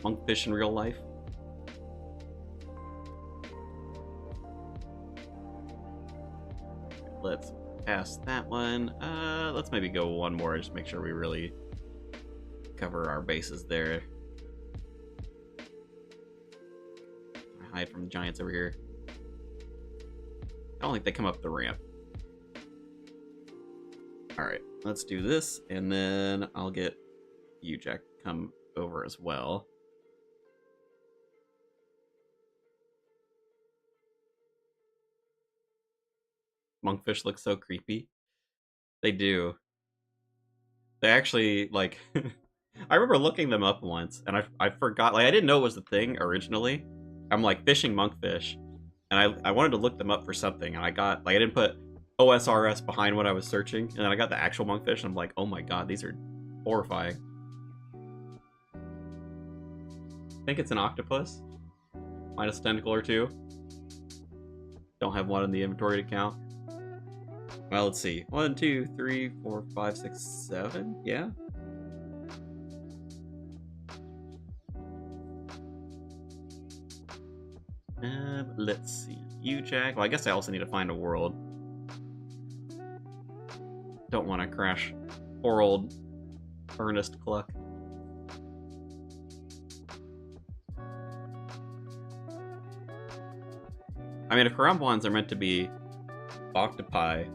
Monkfish in real life. Let's pass that one. Let's maybe go one more, just make sure we really cover our bases there. Hide from the giants over here. I don't think they come up the ramp. Alright, let's do this, and then I'll get you, Jack, to come over as well. Monkfish look so creepy. They do. They actually, like... I remember looking them up once, and I forgot, like, I didn't know it was a thing originally. I'm, like, fishing monkfish, and I wanted to look them up for something, and I got, like, I didn't put OSRS behind what I was searching, and then I got the actual monkfish, and I'm like, oh my god, these are horrifying. I think it's an octopus. Minus a tentacle or two. Don't have one in the inventory to count. Well, let's see. 1, 2, 3, 4, 5, 6, 7. Yeah. Let's see. You, Jack. Well, I guess I also need to find a world. Don't want to crash poor old Ernest Cluck. I mean, if Karambwans are meant to be octopi,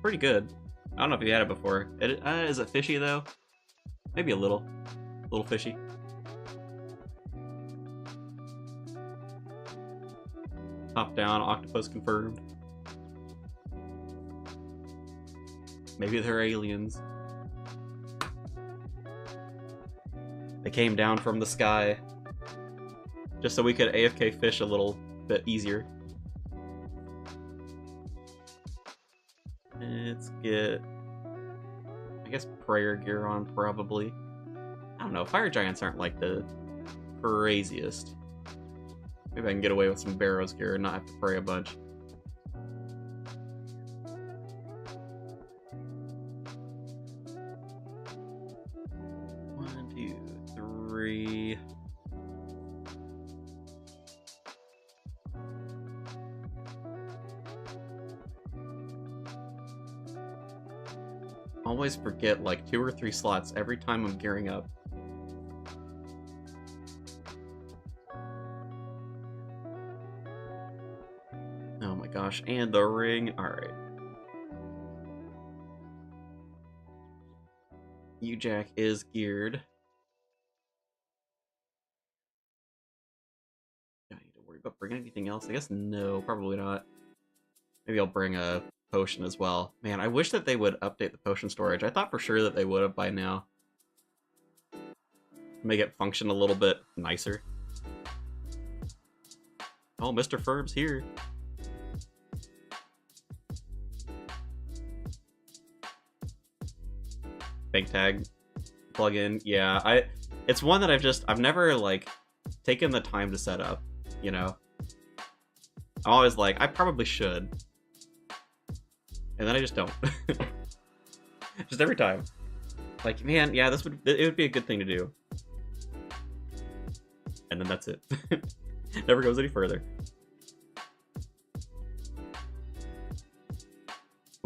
pretty good. I don't know if you had it before. Is it fishy, though? Maybe a little. A little fishy. Top down, octopus confirmed. Maybe they're aliens. They came down from the sky just so we could AFK fish a little bit easier. Let's get, I guess, prayer gear on, probably. I don't know, fire giants aren't like the craziest. Maybe I can get away with some Barrows gear and not have to pray a bunch. One, two, three. Always forget like 2 or 3 slots every time I'm gearing up. Oh my gosh, and the ring. Alright. U-Jack is geared. Do I need to worry about bringing anything else? I guess no, probably not. Maybe I'll bring a potion as well. Man, I wish that they would update the potion storage. I thought for sure that they would have by now. Make it function a little bit nicer. Oh, Mr. Firm's here. Bank tag plugin. Yeah, it's one that I've never like taken the time to set up, you know. I'm always like, I probably should. And then I just don't. Just every time. Like, man, yeah, it would be a good thing to do. And then that's it. Never goes any further.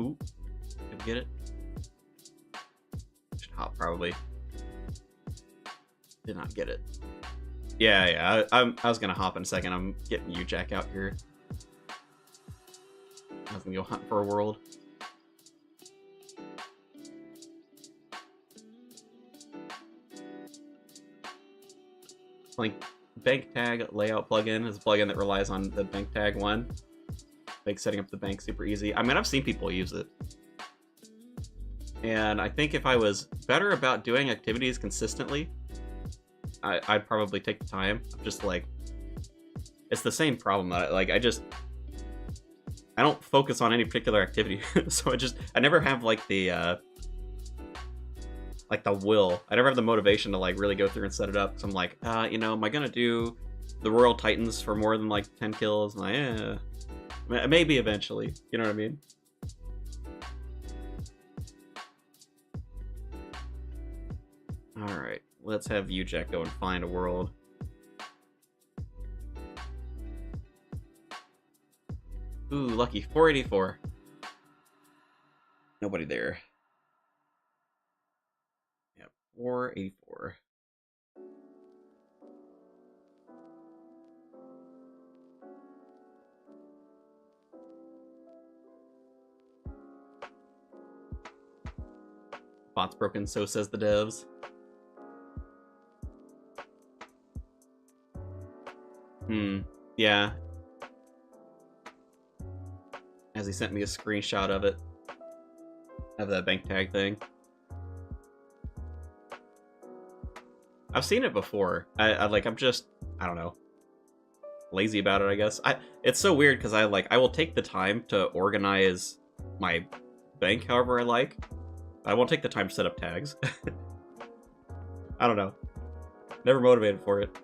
Ooh, did we get it? Should hop probably. Did not get it. Yeah, I was gonna hop in a second. I'm getting U-Jack out here. I was gonna go hunt for a world. Like bank tag layout plugin is a plugin that relies on the bank tag one. Makes setting up the bank super easy. I mean, I've seen people use it. And I think if I was better about doing activities consistently, I'd probably take the time. I'm just like, it's the same problem that I don't focus on any particular activity. So I never have like the will. I never have the motivation to like really go through and set it up. So I'm like, you know, am I gonna do the Royal Titans for more than like 10 kills? And maybe eventually. You know what I mean? All right, let's have U-Jack go and find a world. Ooh, lucky 484. Nobody there. 484. Bot's broken, so says the devs. Yeah. As he sent me a screenshot of it. Of that bank tag thing. I've seen it before. I'm just, I don't know, lazy about it, I guess. It's so weird because I will take the time to organize my bank however I like. I won't take the time to set up tags. I don't know. Never motivated for it.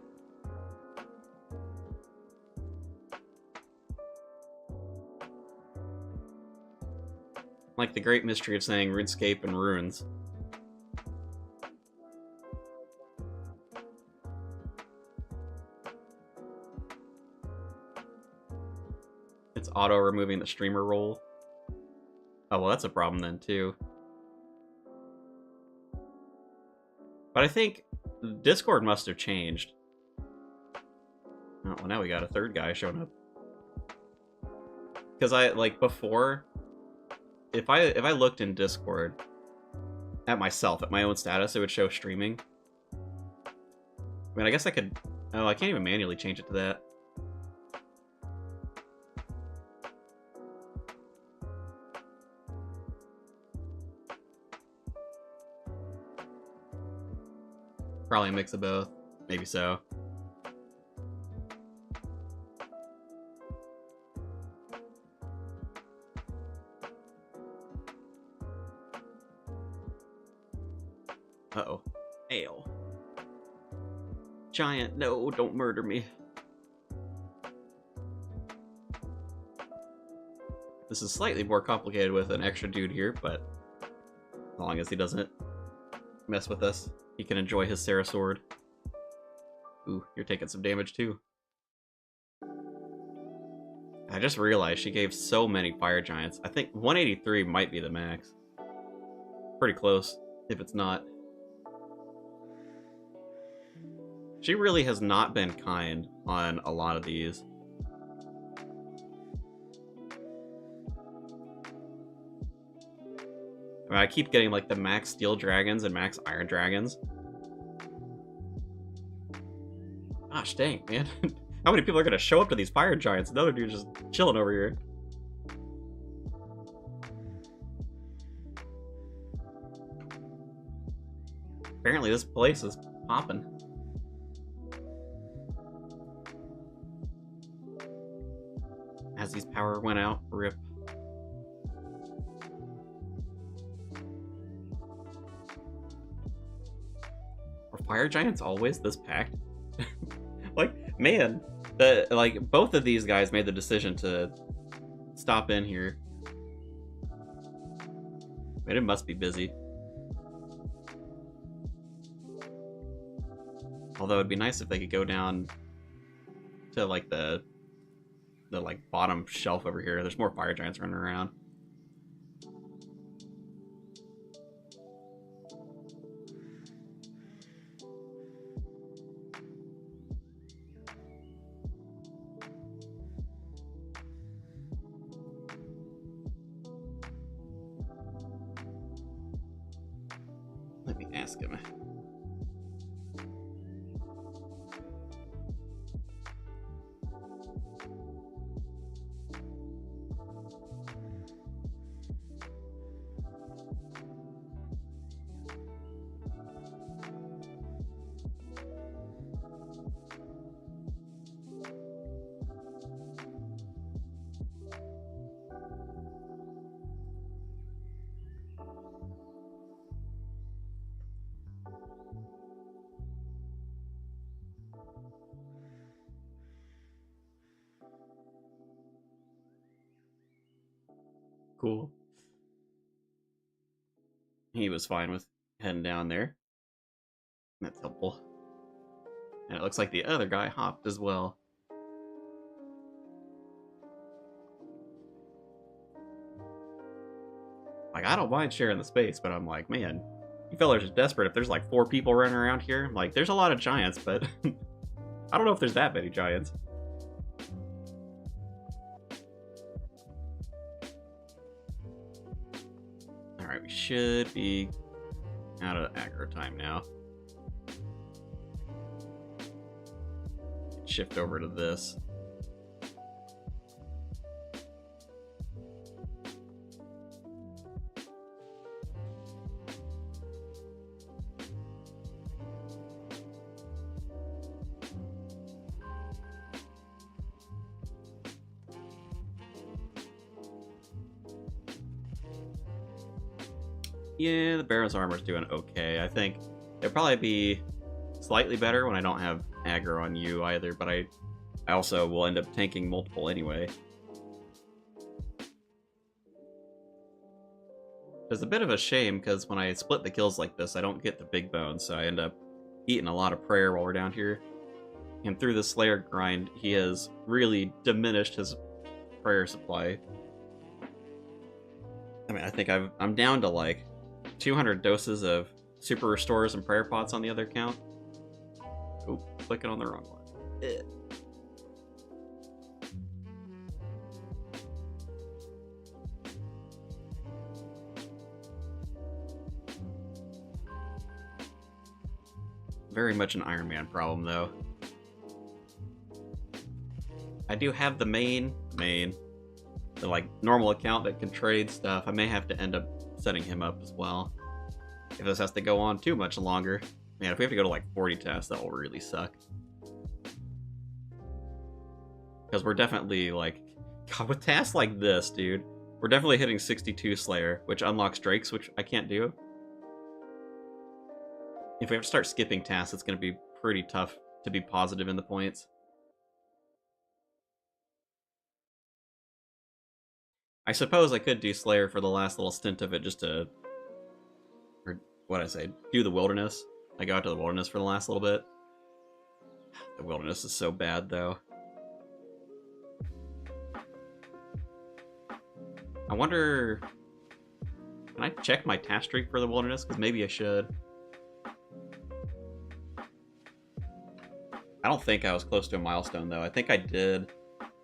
Like the great mystery of saying Runescape and runes. It's auto-removing the streamer role. Oh, well, that's a problem then, too. But I think Discord must have changed. Oh, well, now we got a third guy showing up. Because before, if I looked in Discord at myself, at my own status, it would show streaming. I mean, I guess I could... Oh, I can't even manually change it to that. Probably a mix of both. Maybe so. Uh-oh. Ale. Giant, no, don't murder me. This is slightly more complicated with an extra dude here, but as long as he doesn't mess with us, he can enjoy his Sarah sword. Ooh, you're taking some damage too. I just realized she gave so many fire giants. I think 183 might be the max. Pretty close, if it's not. She really has not been kind on a lot of these. I I keep getting like the max steel dragons and max iron dragons. Gosh dang, man. How many people are gonna show up to these fire giants? Another dude's just chilling over here. Apparently this place is popping. As these power went out, rip. Are fire giants always this packed? Like, man, like both of these guys made the decision to stop in here. Man, it must be busy. Although it'd be nice if they could go down to like the like bottom shelf over here. There's more fire giants running around. Let me ask him. Cool. He was fine with heading down there. That's helpful. And it looks like the other guy hopped as well. Like, I don't mind sharing the space, but I'm like, man, you fellas are desperate. If there's like 4 people running around here, like, there's a lot of giants, but I don't know if there's that many giants. Alright, we should be out of aggro time now. Shift over to this. Yeah, the Baron's armor's doing okay. I think it'll probably be slightly better when I don't have aggro on you either, but I also will end up tanking multiple anyway. It's a bit of a shame, because when I split the kills like this, I don't get the big bones, so I end up eating a lot of prayer while we're down here. And through the Slayer grind, he has really diminished his prayer supply. I mean, I think I'm down to like 200 doses of super restores and prayer pots on the other account. Oh, clicking on the wrong one. Very much an Iron Man problem, though. I do have the the like normal account that can trade stuff. I may have to end up setting him up as well. If this has to go on too much longer. Man, if we have to go to like 40 tests, that will really suck. Because we're definitely like, God, with tasks like this, dude, we're definitely hitting 62 Slayer, which unlocks Drakes, which I can't do. If we have to start skipping tasks, it's going to be pretty tough to be positive in the points. I suppose I could do Slayer for the last little stint of it just to, or what I say, do the wilderness. I go out to the wilderness for the last little bit. The wilderness is so bad, though. I wonder, can I check my task streak for the wilderness? Because maybe I should. I don't think I was close to a milestone, though. I think I did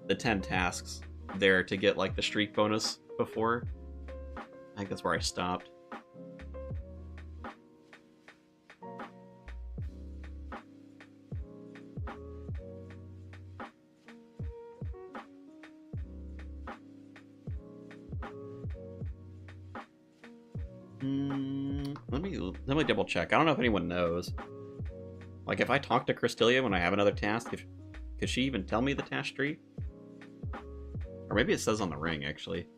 the 10 tasks there to get like the streak bonus before. I think that's where I stopped. Let me double check. I don't know if anyone knows. Like, if I talk to Christelia when I have another task, could she even tell me the task tree? Or maybe it says on the ring, actually.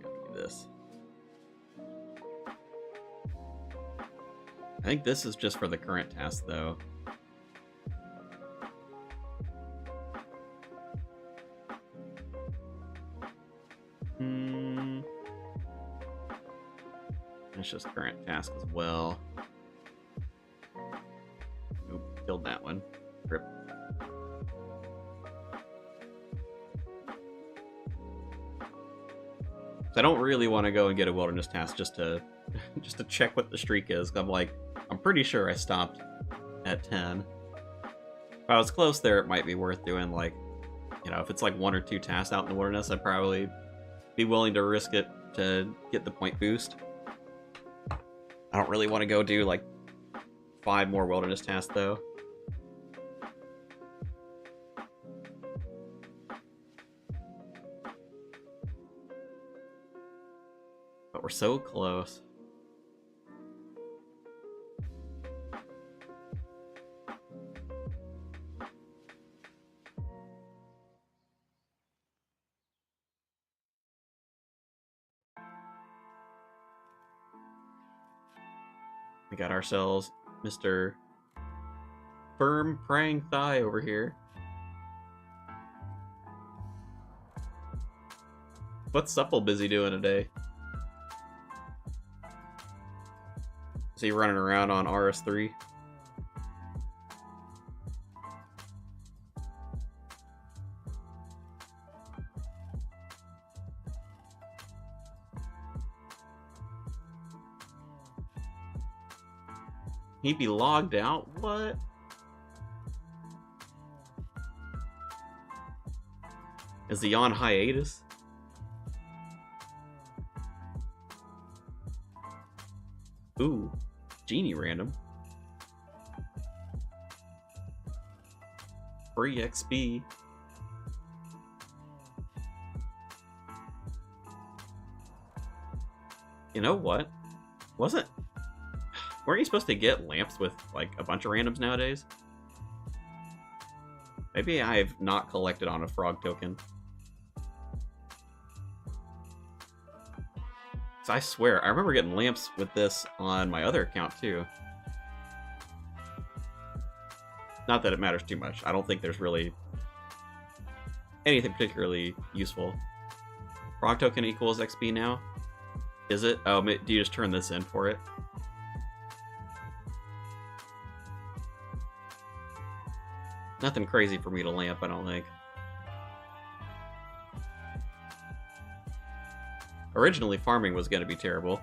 Do this. I think this is just for the current task, though. It's just current task as well. Oop, killed that one. Rip. So I don't really want to go and get a wilderness task just to check what the streak is. I'm pretty sure I stopped at 10. If I was close there, it might be worth doing, like, you know, if it's like 1 or 2 tasks out in the wilderness, I'd probably be willing to risk it to get the point boost. I don't really want to go do like 5 more wilderness tasks though. But we're so close. We got ourselves Mr. Firm Praying Thigh over here. What's Supple busy doing today? Is he running around on RS3? He'd be logged out? What? Is he on hiatus? Ooh, Genie random. Free XP. You know what? Wasn't... Weren't you supposed to get lamps with, like, a bunch of randoms nowadays? Maybe I've not collected on a frog token. So I swear, I remember getting lamps with this on my other account, too. Not that it matters too much. I don't think there's really anything particularly useful. Frog token equals XP now? Is it? Oh, do you just turn this in for it? Nothing crazy for me to lamp, I don't think. Originally, farming was going to be terrible,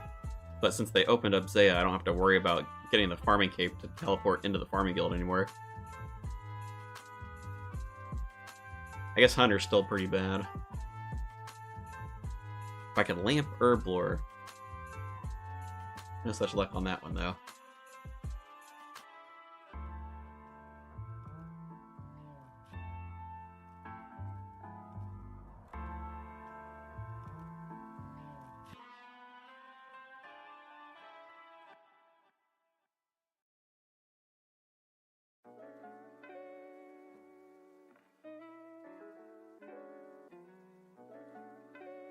but since they opened up Zaya, I don't have to worry about getting the farming cape to teleport into the farming guild anymore. I guess Hunter's still pretty bad. If I could lamp Herblore. No such luck on that one, though.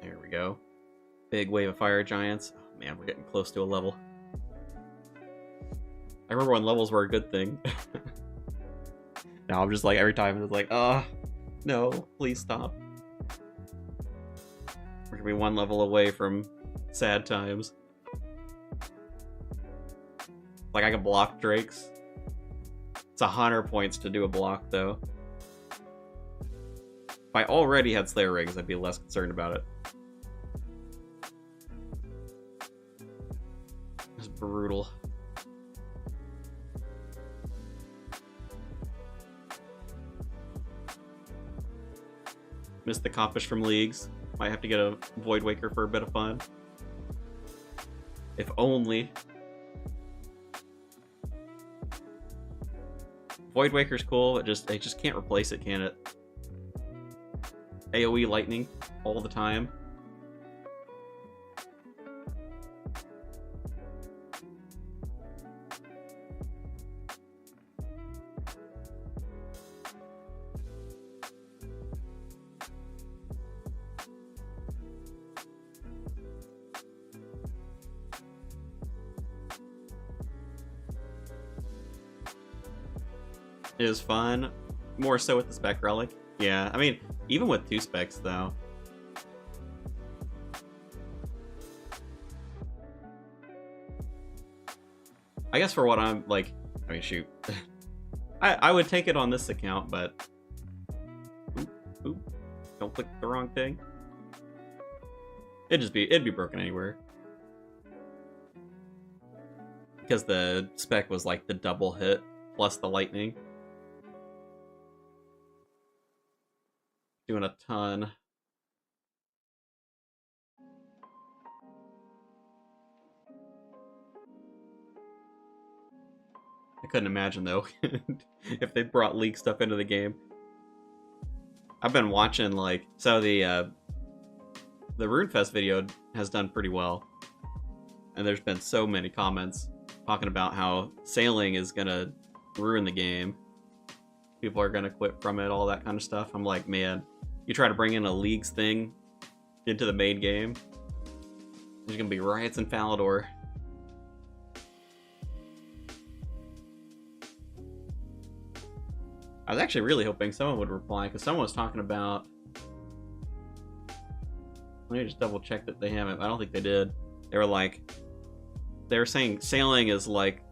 There we go. Big wave of fire giants. Oh man, we're getting close to a level. I remember when levels were a good thing. Now I'm just like, every time it's like, no, please stop. We're gonna be 1 level away from sad times. Like, I can block Drakes. It's 100 points to do a block, though. If I already had Slayer Rings, I'd be less concerned about it. It's brutal. Missed the Coppish from Leagues. Might have to get a Void Waker for a bit of fun. If only. Void Waker's cool, but it just can't replace it, can it? AoE lightning all the time. is fun, more so with the spec relic. Yeah, I mean, even with 2 specs though. I guess for what I'm like, I mean, shoot, I would take it on this account, but oop, don't click the wrong thing. It'd be broken anywhere. Because the spec was like the double hit plus the lightning. Doing a ton. I couldn't imagine though if they brought leak stuff into the game. I've been watching like, so the RuneFest video has done pretty well, and there's been so many comments talking about how sailing is gonna ruin the game. People are gonna quit from it, all that kind of stuff. I'm like, man, you try to bring in a leagues thing into the main game, there's gonna be riots in Falador. I was actually really hoping someone would reply, because someone was talking about... Let me just double check that they haven't. I don't think they did. They were like... They were saying sailing is like...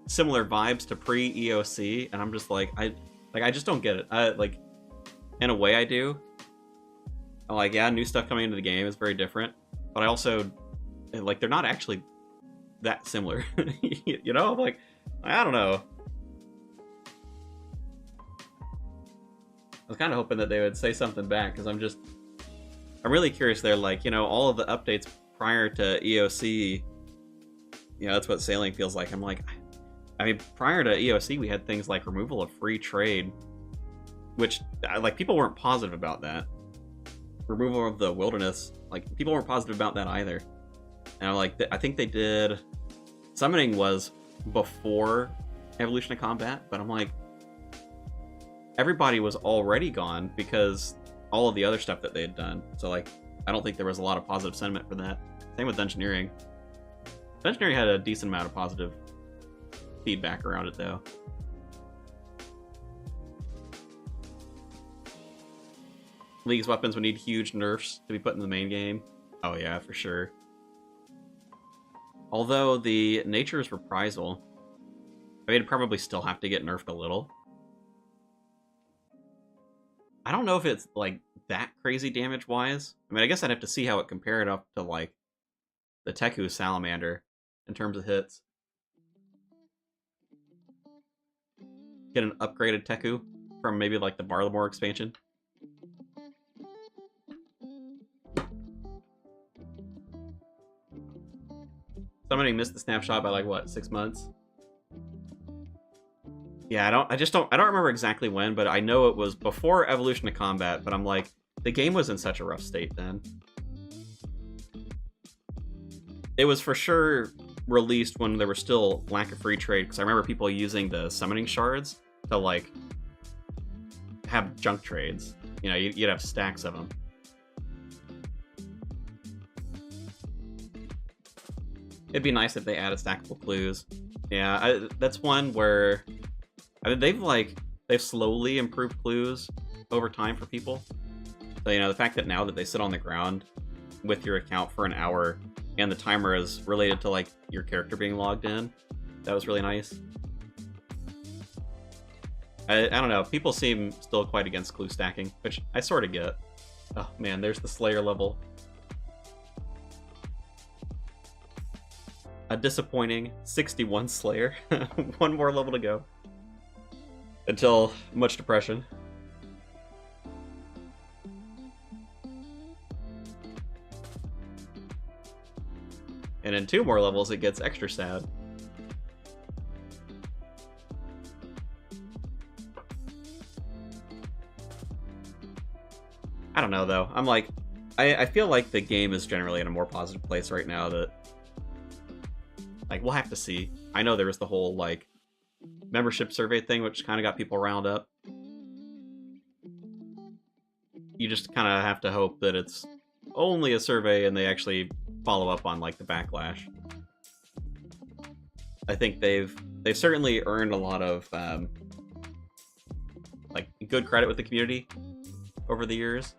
similar vibes to pre-EOC, and I'm just like, I just don't get it. Like, in a way I do. I'm like, yeah, new stuff coming into the game is very different, but I also... Like, they're not actually that similar. You know? I'm like, I don't know. I was kind of hoping that they would say something back, because I'm really curious. They're like, you know, all of the updates prior to EOC, you know, that's what sailing feels like. I'm like, I mean, prior to EOC, we had things like removal of free trade, which, like, people weren't positive about that. Removal of the wilderness, like, people weren't positive about that either. And I'm like, I think they did... Summoning was before Evolution of Combat, but I'm like, everybody was already gone because all of the other stuff that they had done. So, like, I don't think there was a lot of positive sentiment for that. Same with Dungeoneering. Dungeoneering had a decent amount of positive feedback around it, though. League's weapons would need huge nerfs to be put in the main game. Oh yeah, for sure. Although the Nature's Reprisal, I mean, it'd probably still have to get nerfed a little. I don't know if it's, like, that crazy damage-wise. I mean, I guess I'd have to see how it compared up to, like, the Teku Salamander in terms of hits. Get an upgraded Teku from maybe, like, the Barlamore expansion. Somebody missed the snapshot by, like, what, 6 months? Yeah, I don't remember exactly when, but I know it was before Evolution of Combat, but I'm like, the game was in such a rough state then. It was for sure released when there was still lack of free trade, because I remember people using the summoning shards to, like, have junk trades. You know, you'd have stacks of them. It'd be nice if they added stackable clues. Yeah, that's one where... I mean, they've slowly improved clues over time for people. So, you know, the fact that now that they sit on the ground with your account for an hour and the timer is related to, like, your character being logged in, that was really nice. I don't know, people seem still quite against clue stacking, which I sort of get. Oh man, there's the Slayer level. A disappointing 61 Slayer. One more level to go. Until much depression. And in 2 more levels, it gets extra sad. I don't know, though. I'm like, I feel like the game is generally in a more positive place right now that... Like, we'll have to see. I know there was the whole, like, membership survey thing, which kind of got people riled up. You just kind of have to hope that it's only a survey and they actually follow up on, like, the backlash. I think they've certainly earned a lot of like good credit with the community over the years.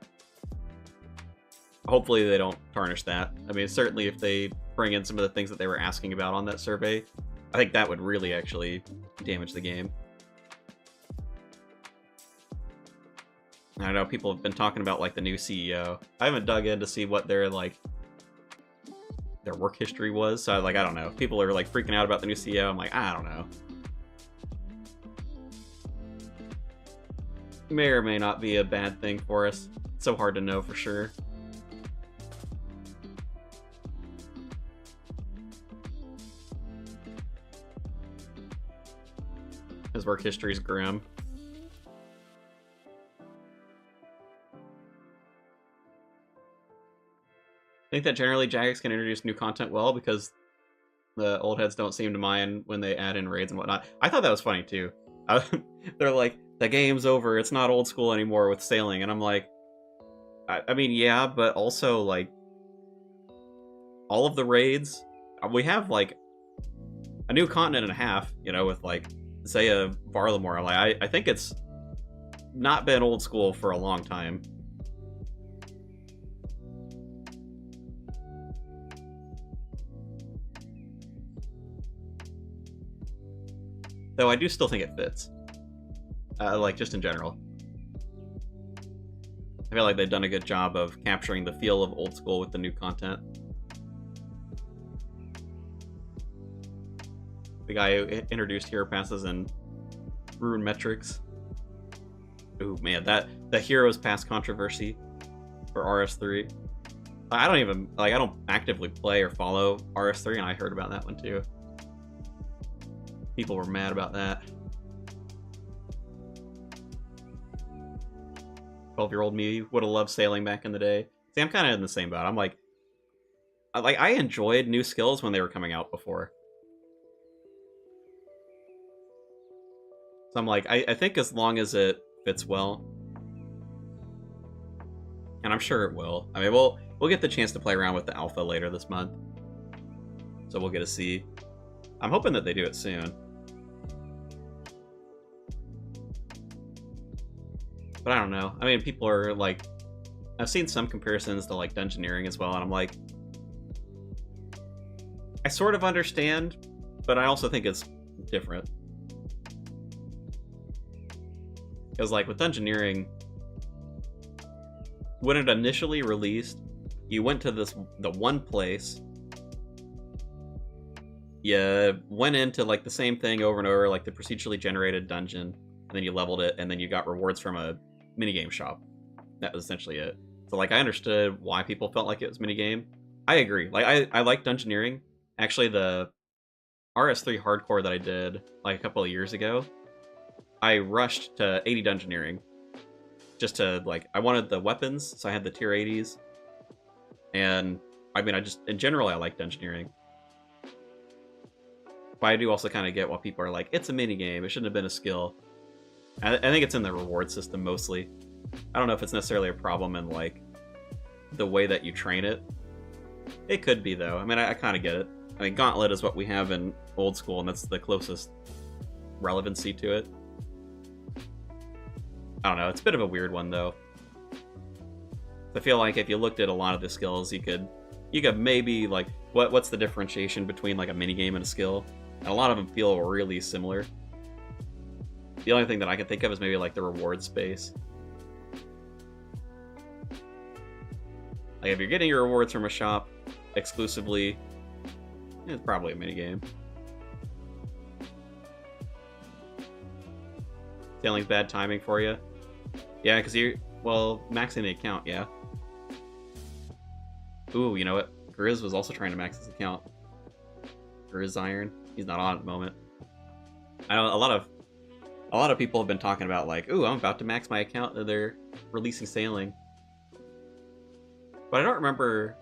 Hopefully they don't tarnish that. I mean, certainly if they bring in some of the things that they were asking about on that survey, I think that would really actually damage the game. I know people have been talking about like the new CEO. I haven't dug in to see what their like their work history was, so like I don't know. People are like freaking out about the new CEO. I'm like, I don't know. May or may not be a bad thing for us. It's so hard to know for sure. His work history is grim. I think that generally Jagex can introduce new content well because the old heads don't seem to mind when they add in raids and whatnot. I thought that was funny too. They're like, the game's over, it's not old school anymore with sailing, and I'm like, I mean, yeah, but also like all of the raids, we have like a new continent and a half, you know, with like Zaya Varlamore. Like I think it's not been old school for a long time. Though I do still think it fits. Like, just in general. I feel like they've done a good job of capturing the feel of old school with the new content. The guy who introduced hero passes and rune metrics. Ooh, man, that Heroes Pass controversy for RS3. I don't even, like, I don't actively play or follow RS3, and I heard about that one too. People were mad about that. 12-year-old me would have loved sailing back in the day. See, I'm kind of in the same boat. I'm like, I enjoyed new skills when they were coming out before. So I'm like, I think as long as it fits well, and I'm sure it will. I mean, we'll get the chance to play around with the alpha later this month, so we'll get to see. I'm hoping that they do it soon. But I don't know. I mean, people are like, I've seen some comparisons to like Dungeoneering as well, and I'm like, I sort of understand, but I also think it's different. Because like with Dungeoneering, when it initially released, you went to the one place, you went into like the same thing over and over, like the procedurally generated dungeon, and then you leveled it, and then you got rewards from a minigame shop. That was essentially it. So like I understood why people felt like it was minigame. I agree. Like I like Dungeoneering. Actually, the RS3 hardcore that I did like a couple of years ago, I rushed to 80 Dungeoneering. Just to like, I wanted the weapons, so I had the tier 80s. And I mean, I just, in general, I like Dungeoneering. But I do also kind of get why people are like, it's a minigame, it shouldn't have been a skill. I think it's in the reward system mostly. I don't know if it's necessarily a problem in like the way that you train it. It could be though. I mean, I kind of get it. I mean, Gauntlet is what we have in Old School, and that's the closest relevancy to it. I don't know. It's a bit of a weird one though. I feel like if you looked at a lot of the skills, you could maybe like what's the differentiation between like a minigame and a skill? And a lot of them feel really similar. The only thing that I can think of is maybe like the reward space. Like if you're getting your rewards from a shop exclusively, it's probably a minigame. Sailing's bad timing for you. Yeah, because well, maxing the account, yeah. Ooh, you know what? Grizz was also trying to max his account. Grizz Iron. He's not on at the moment. I know a lot of people have been talking about like, ooh, I'm about to max my account, and they're releasing sailing. But I don't remember,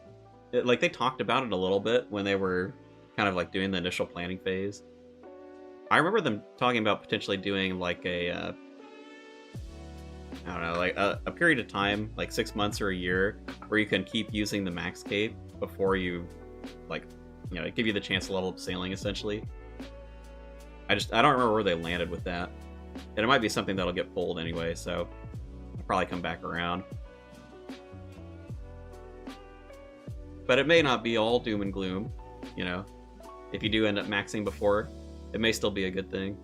like they talked about it a little bit when they were kind of like doing the initial planning phase. I remember them talking about potentially doing like a, I don't know, like a period of time, like 6 months or a year, where you can keep using the max cape before you, like, you know, give you the chance to level up sailing essentially. I don't remember where they landed with that. And it might be something that'll get pulled anyway, so I'll probably come back around. But it may not be all doom and gloom, you know. If you do end up maxing before, it may still be a good thing.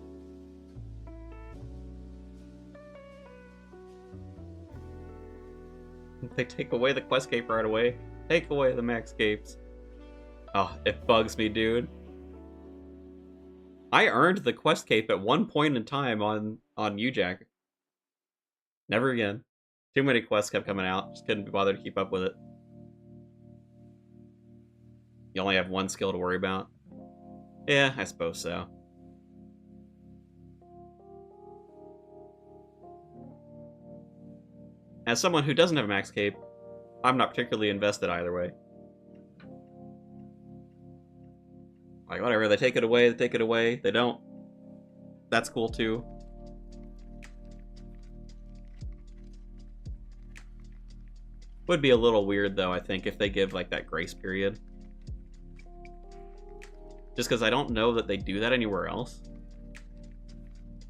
They take away the quest cape right away. Take away the max capes. Oh, it bugs me, dude. I earned the quest cape at one point in time on UJack. Never again. Too many quests kept coming out. Just couldn't be bothered to keep up with it. You only have one skill to worry about. Yeah, I suppose so. As someone who doesn't have a max cape, I'm not particularly invested either way. Like, whatever, they take it away, they take it away. They don't. That's cool, too. Would be a little weird, though, I think, if they give, like, that grace period. Just because I don't know that they do that anywhere else.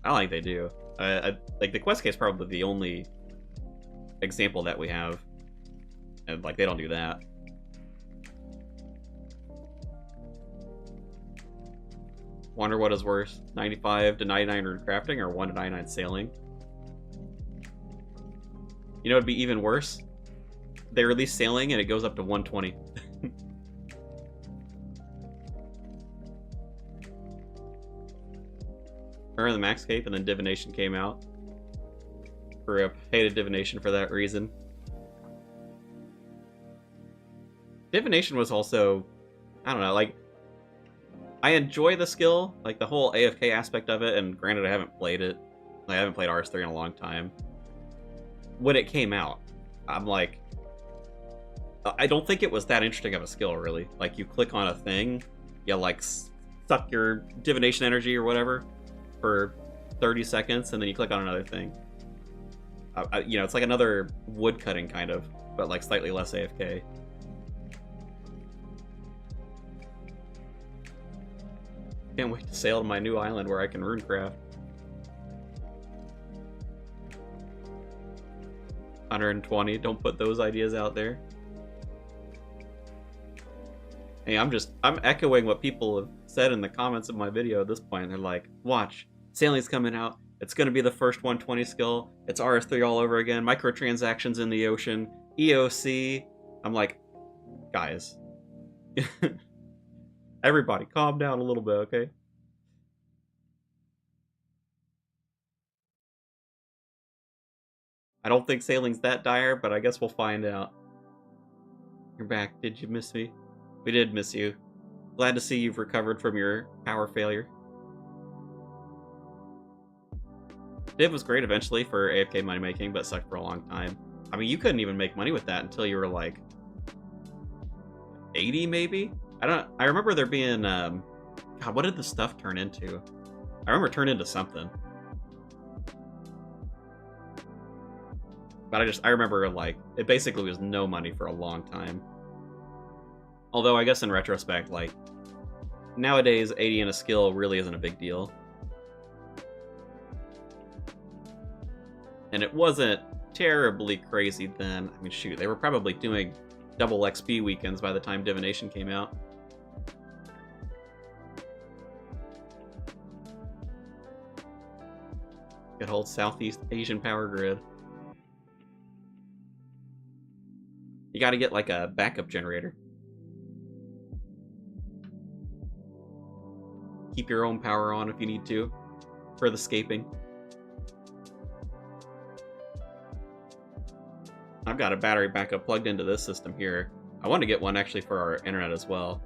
I don't think they do. Like, the quest case is probably the only example that we have. And, like, they don't do that. Wonder what is worse, 95 to 99 crafting or 1 to 99 sailing? You know, it'd be even worse. They release sailing and it goes up to 120. Or the max cape, and then divination came out. Rip. Hated divination for that reason. Divination was also, I don't know, like, I enjoy the skill, like the whole AFK aspect of it, and granted I haven't played it. Like, I haven't played RS3 in a long time. When it came out, I'm like, I don't think it was that interesting of a skill, really. Like, you click on a thing, you like suck your divination energy or whatever for 30 seconds, and then you click on another thing. You know, it's like another wood cutting kind of, but like slightly less AFK. Can't wait to sail to my new island where I can runecraft. 120, don't put those ideas out there. Hey, I'm echoing what people have said in the comments of my video at this point. They're like, watch, sailing's coming out. It's gonna be the first 120 skill. It's RS3 all over again. Microtransactions in the ocean. EOC. I'm like, guys. Everybody, calm down a little bit, okay? I don't think sailing's that dire, but I guess we'll find out. You're back. Did you miss me? We did miss you. Glad to see you've recovered from your power failure. Div was great eventually for AFK money making, but sucked for a long time. I mean, you couldn't even make money with that until you were like 80, maybe? I remember there being, God, what did the stuff turn into? I remember it turned into something. But I remember, like, it basically was no money for a long time. Although, I guess in retrospect, like, nowadays, 80 in a skill really isn't a big deal. And it wasn't terribly crazy then. I mean, shoot, they were probably doing double XP weekends by the time Divination came out. Good old Southeast Asian power grid. You gotta get like a backup generator. Keep your own power on if you need to, for the scaping. I've got a battery backup plugged into this system here. I want to get one actually for our internet as well.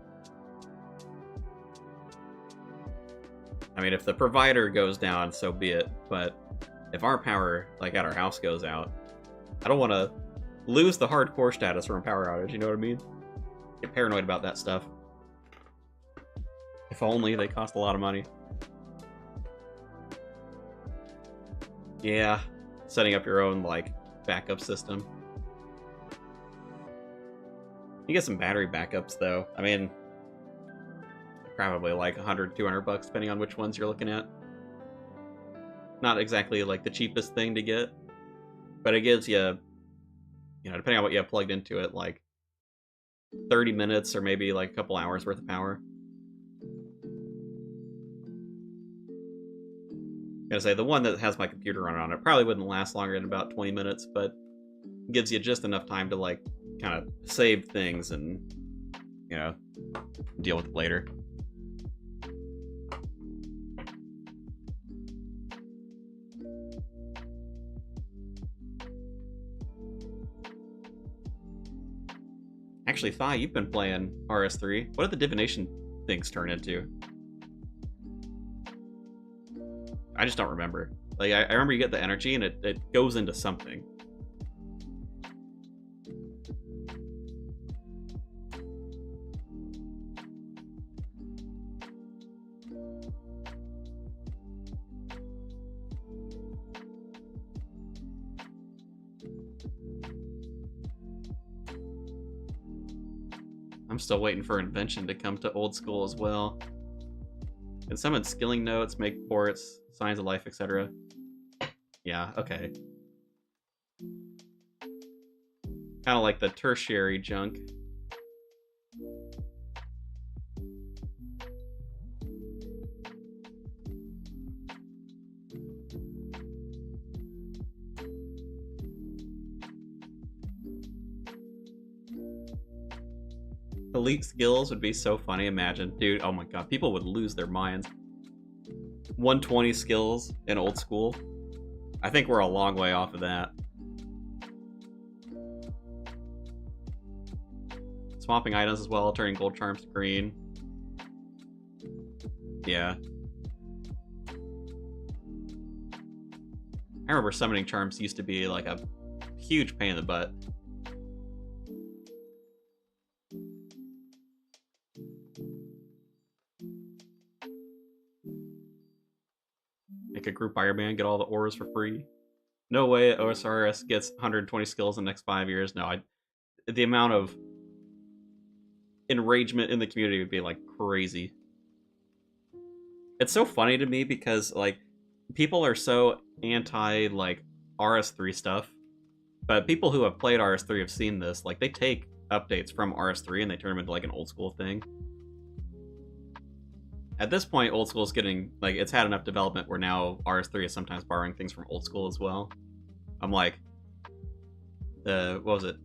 I mean, if the provider goes down, so be it. But if our power, like at our house, goes out, I don't want to lose the hardcore status from a power outage, you know what I mean? Get paranoid about that stuff. If only they cost a lot of money. Yeah, setting up your own, like, backup system. You get some battery backups, though. I mean, probably like 100, 200 bucks, depending on which ones you're looking at. Not exactly like the cheapest thing to get, but it gives you, depending on what you have plugged into it, like 30 minutes or maybe like a couple hours worth of power. I'm gonna say the one that has my computer running on it probably wouldn't last longer than about 20 minutes, but gives you just enough time to like kind of save things and deal with it later. Actually, Thai, you've been playing RS3. What did the divination things turn into? I just don't remember. Like, I remember you get the energy and it goes into something. I'm still waiting for invention to come to old school as well. Can summon skilling notes, make ports, signs of life, etc. Yeah, okay. Kind of like the tertiary junk. Elite skills would be so funny, imagine. Dude, oh my god, people would lose their minds. 120 skills in old school. I think we're a long way off of that. Swapping items as well, turning gold charms to green. Yeah. I remember summoning charms used to be like a huge pain in the butt. Make a group Iron Man, get all the auras for free. No way OSRS gets 120 skills in the next 5 years. No, the amount of enragement in the community would be like crazy. It's so funny to me because like people are so anti like RS3 stuff, but people who have played RS3 have seen this. Like they take updates from RS3 and they turn them into like an old school thing. At this point, old school is getting like it's had enough development where now RS3 is sometimes borrowing things from old school as well. I'm like, what was it?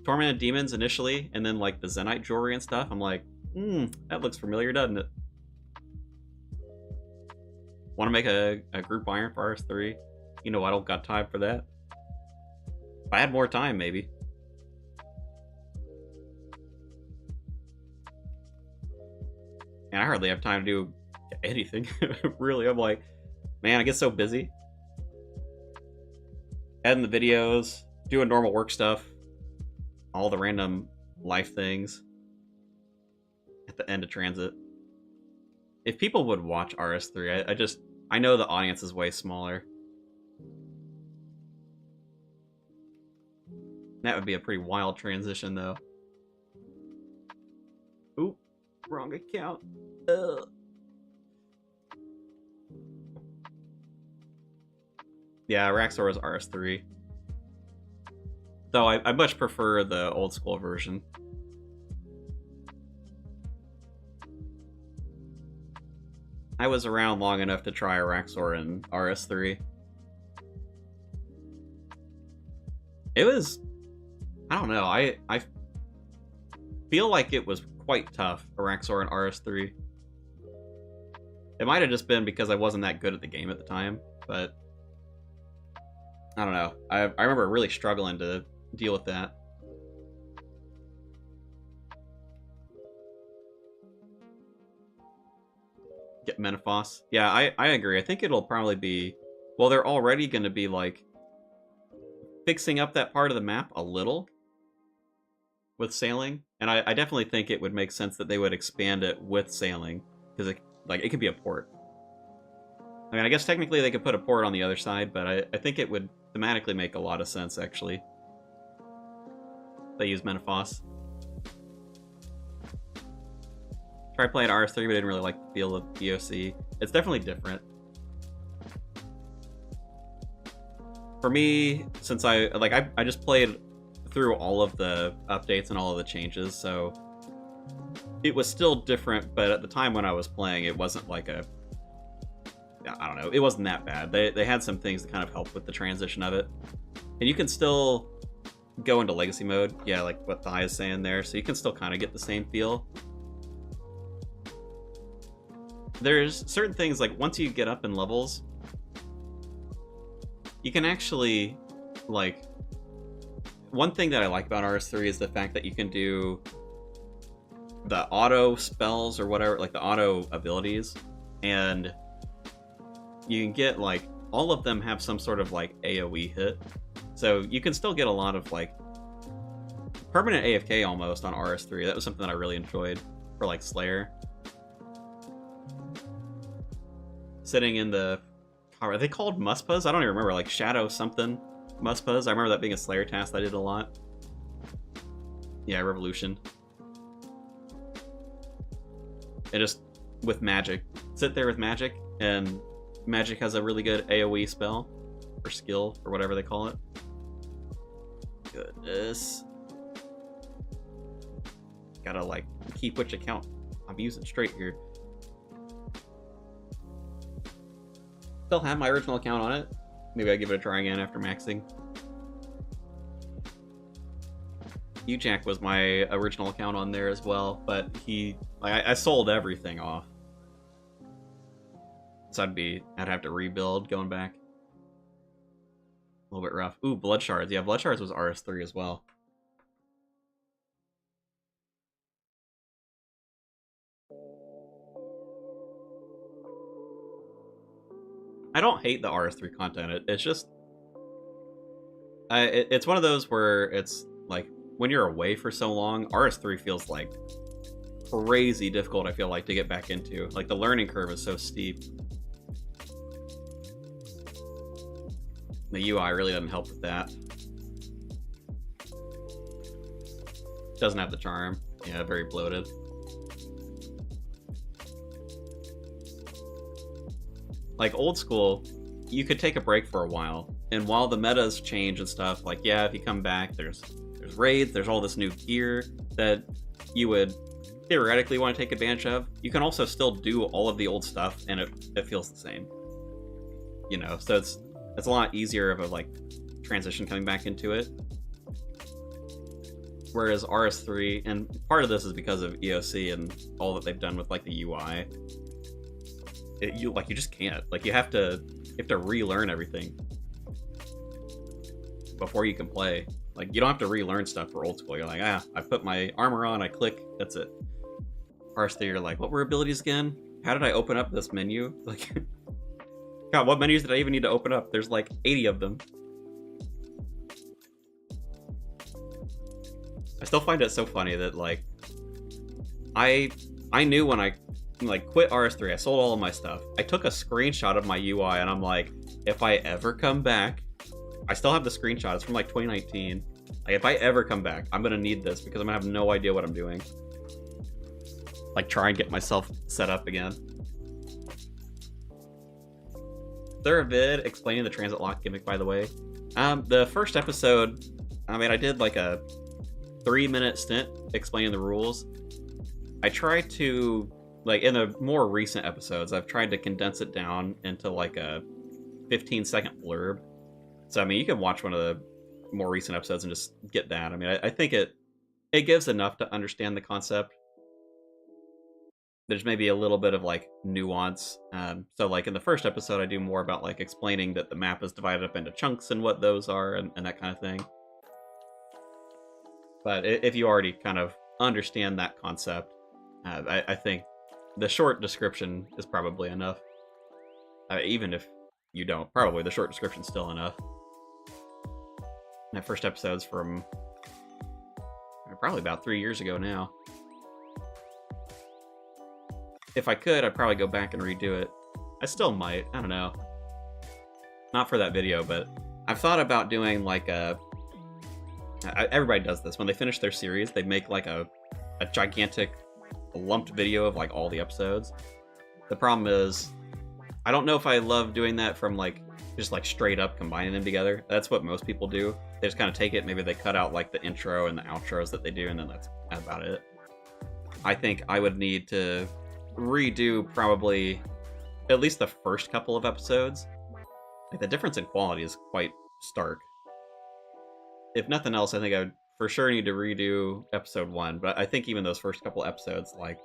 Tormented Demons initially, and then like the Zenite jewelry and stuff. I'm like, that looks familiar, doesn't it? Want to make a group iron for RS3? You know, I don't got time for that. If I had more time, maybe. And I hardly have time to do anything. Really, I'm like, man, I get so busy. Editing the videos, doing normal work stuff, all the random life things at the end of transit. If people would watch RS3, I know the audience is way smaller. That would be a pretty wild transition, though. Oop, wrong account. Ugh. Yeah, Raxor is RS3. Though I much prefer the old school version. I was around long enough to try Raxor in RS3. It was... I don't know, I feel like it was quite tough, Raxor in RS3. It might have just been because I wasn't that good at the game at the time, but... I don't know. I remember really struggling to deal with that. Get Menaphos. Yeah, I agree. I think it'll probably be... Well, they're already going to be, like, fixing up that part of the map a little with sailing. And I definitely think it would make sense that they would expand it with sailing. Because, it could be a port. I mean, I guess technically they could put a port on the other side, but I think it would thematically make a lot of sense, actually. They use Menaphos. Tried playing RS3, but didn't really like the feel of EOC. It's definitely different. For me, since I just played through all of the updates and all of the changes, so it was still different, but at the time when I was playing, it wasn't like a... I don't know, it wasn't that bad. They had some things that kind of helped with the transition of it. And you can still go into legacy mode, yeah, like what Thai is saying there, so you can still kind of get the same feel. There's certain things, like once you get up in levels, you can actually, like, one thing that I like about RS3 is the fact that you can do the auto spells or whatever, like the auto abilities, and you can get, like, all of them have some sort of, like, AoE hit. So you can still get a lot of, like, permanent AFK almost on RS3. That was something that I really enjoyed for, like, Slayer. Sitting in the... Are they called Muspas? I don't even remember, like, Shadow something Muspas. I remember that being a Slayer task that I did a lot. Yeah, Revolution. And just with magic. Sit there with magic, and magic has a really good AoE spell, or skill, or whatever they call it. Goodness. Gotta, like, keep which account I'm using straight here. Still have my original account on it. Maybe I'll give it a try again after maxing. UJack was my original account on there as well, but I sold everything off. So I'd have to rebuild going back. A little bit rough. Ooh, Blood Shards. Yeah, Blood Shards was RS3 as well. I don't hate the RS3 content. It's just... it's one of those where it's, like, when you're away for so long, RS3 feels, like, crazy difficult, I feel like, to get back into. Like, the learning curve is so steep. The UI really doesn't help with that. Doesn't have the charm. Yeah, very bloated. Like, old school, you could take a break for a while, and while the metas change and stuff, like, yeah, if you come back, there's raids, there's all this new gear that you would theoretically want to take advantage of. You can also still do all of the old stuff, and it feels the same. You know, so it's a lot easier of a, like, transition coming back into it. Whereas RS3, and part of this is because of EOC and all that they've done with, like, the UI. You just can't. Like, you have to relearn everything before you can play. Like, you don't have to relearn stuff for old school. You're like, I put my armor on, I click, that's it. RS3, you're like, what were abilities again? How did I open up this menu? Like, God, what menus did I even need to open up? There's like 80 of them. I still find it so funny that, like, I knew when I, like, quit RS3, I sold all of my stuff. I took a screenshot of my UI, and I'm like, if I ever come back, I still have the screenshot. It's from, like, 2019. Like, if I ever come back, I'm gonna need this because I'm gonna have no idea what I'm doing. Like, try and get myself set up again. Is there a vid explaining the transit lock gimmick, by the way? The first episode, I mean, I did, like, a 3-minute stint explaining the rules. I tried to, like, in the more recent episodes, I've tried to condense it down into, like, a 15-second blurb. So, I mean, you can watch one of the more recent episodes and just get that. I mean, I think it gives enough to understand the concept. There's maybe a little bit of, like, nuance. So, like, in the first episode, I do more about, like, explaining that the map is divided up into chunks and what those are and that kind of thing. But if you already kind of understand that concept, I think the short description is probably enough. Even if you don't, probably the short description's still enough. My first episode's from probably about 3 years ago now. If I could, I'd probably go back and redo it. I still might, I don't know. Not for that video, but I've thought about doing, like, everybody does this. When they finish their series, they make, like, a gigantic a lumped video of like all the episodes. The problem is, I don't know if I love doing that from like just like straight up combining them together. That's what most people do. They just kind of take it, maybe they cut out like the intro and the outros that they do, and then that's about it. I think I would need to redo probably at least the first couple of episodes. Like, the difference in quality is quite stark. If nothing else, I think I would for sure need to redo episode 1, but I think even those first couple episodes, like,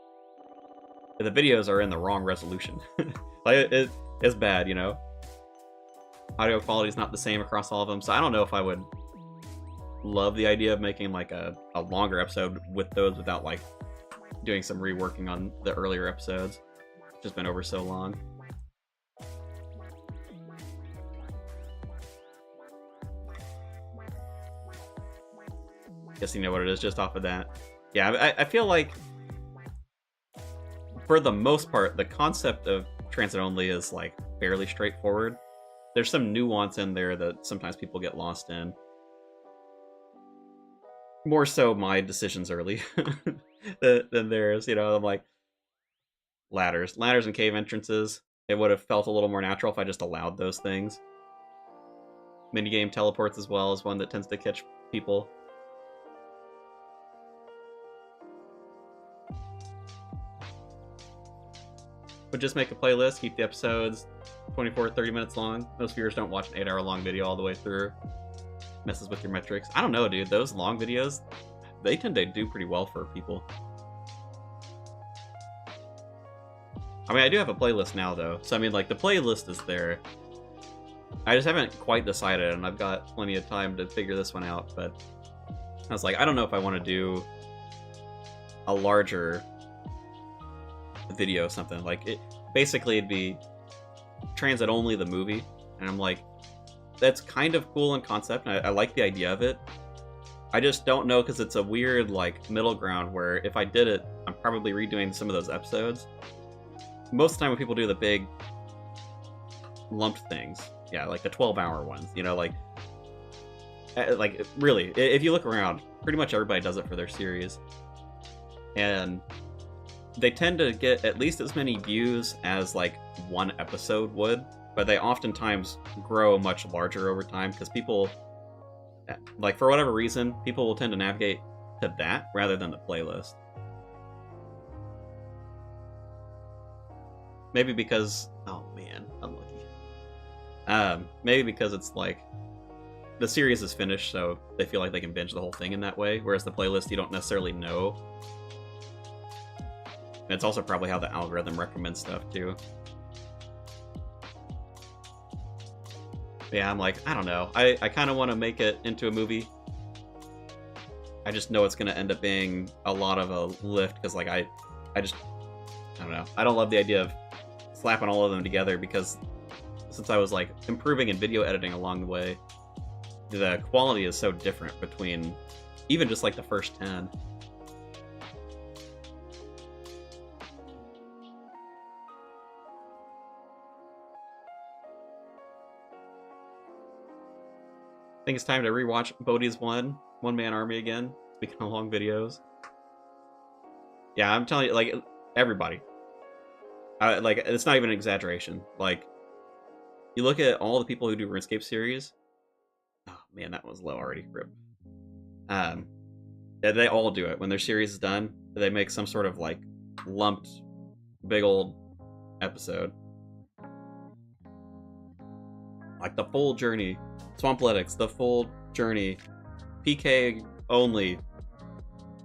the videos are in the wrong resolution. Like, it's bad, you know? Audio quality is not the same across all of them, so I don't know if I would love the idea of making, like, a longer episode with those without, like, doing some reworking on the earlier episodes. It's just been over so long. Guess you know what it is just off of that. Yeah, I feel like, for the most part, the concept of transit only is, like, fairly straightforward. There's some nuance in there that sometimes people get lost in. More so my decisions early than theirs, you know. I'm like, ladders and cave entrances. It would have felt a little more natural if I just allowed those things. Minigame teleports as well is one that tends to catch people. But just make a playlist, keep the episodes 24 30 minutes long. Most viewers don't watch an 8-hour long video all the way through. Messes with your metrics. I don't know, dude. Those long videos, they tend to do pretty well for people. I mean, I do have a playlist now, though. So, I mean, like, the playlist is there. I just haven't quite decided, and I've got plenty of time to figure this one out. But I was like, I don't know if I want to do a larger video or something. Like, it basically, it'd be transit only the movie. And I'm like, that's kind of cool in concept, and I like the idea of it. I just don't know, because it's a weird, like, middle ground where if I did it, I'm probably redoing some of those episodes. Most of the time when people do the big lumped things, yeah, like the 12-hour ones, you know, like really, if you look around, pretty much everybody does it for their series. And they tend to get at least as many views as, like, one episode would, but they oftentimes grow much larger over time, because people, like, for whatever reason, people will tend to navigate to that rather than the playlist. Maybe because, oh man, unlucky. Maybe because it's like, the series is finished, so they feel like they can binge the whole thing in that way, whereas the playlist, you don't necessarily know. And it's also probably how the algorithm recommends stuff, too. Yeah, I'm like, I don't know. I kind of want to make it into a movie. I just know it's going to end up being a lot of a lift, because, like, I don't know. I don't love the idea of slapping all of them together, because since I was, like, improving in video editing along the way, the quality is so different between even just, like, the first 10. I think it's time to rewatch Bodhi's One Man Army again, speaking of long videos. Yeah, I'm telling you, like, everybody. Like, it's not even an exaggeration. Like, you look at all the people who do Runescape series. Oh man, that was low already. Rip. They all do it. When their series is done, they make some sort of, like, lumped, big old episode. Like, the full journey. Swampletics, the full journey. PK only.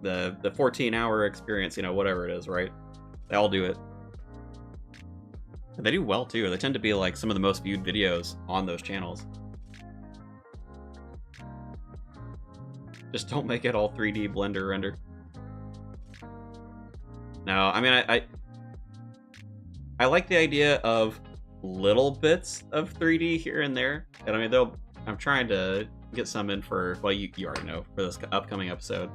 The 14-hour experience, you know, whatever it is, right? They all do it. And they do well, too. They tend to be, like, some of the most viewed videos on those channels. Just don't make it all 3D Blender render. No, I mean, I like the idea of little bits of 3D here and there. And I mean, I'm trying to get some in for, well, you already know, for this upcoming episode.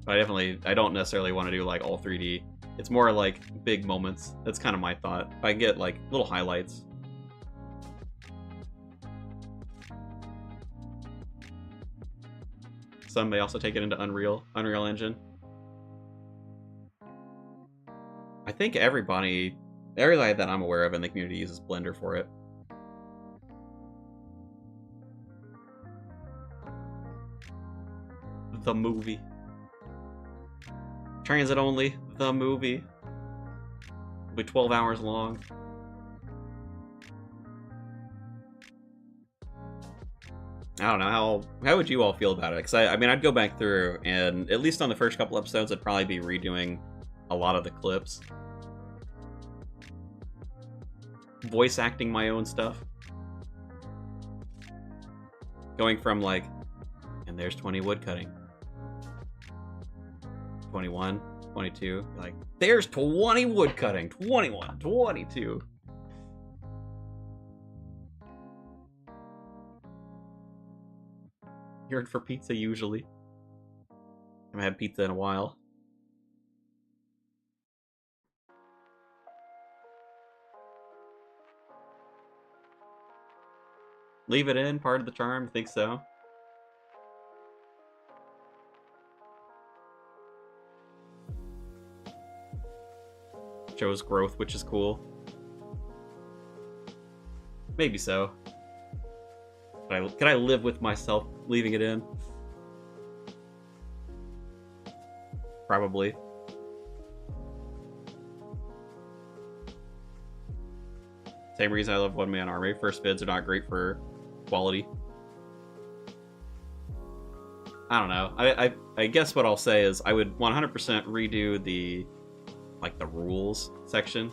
But I don't necessarily want to do, like, all 3D. It's more like big moments. That's kind of my thought. If I can get, like, little highlights. Some may also take it into Unreal Engine. I think everybody that I'm aware of in the community uses Blender for it. The movie. Transit only, the movie. It'll be 12 hours long. I don't know, how would you all feel about it? Because I mean, I'd go back through, and at least on the first couple episodes, I'd probably be redoing a lot of the clips. Voice acting my own stuff. Going from like, and there's 20 wood cutting. 21, 22, like, there's 20 wood cutting. 21, 22. You're in for pizza usually. I haven't had pizza in a while. Leave it in, part of the charm, think so. Shows growth, which is cool. Maybe so. Can I live with myself leaving it in? Probably. Same reason I love One Man Army. First vids are not great for quality. I don't know. I guess what I'll say is I would 100% redo the rules section.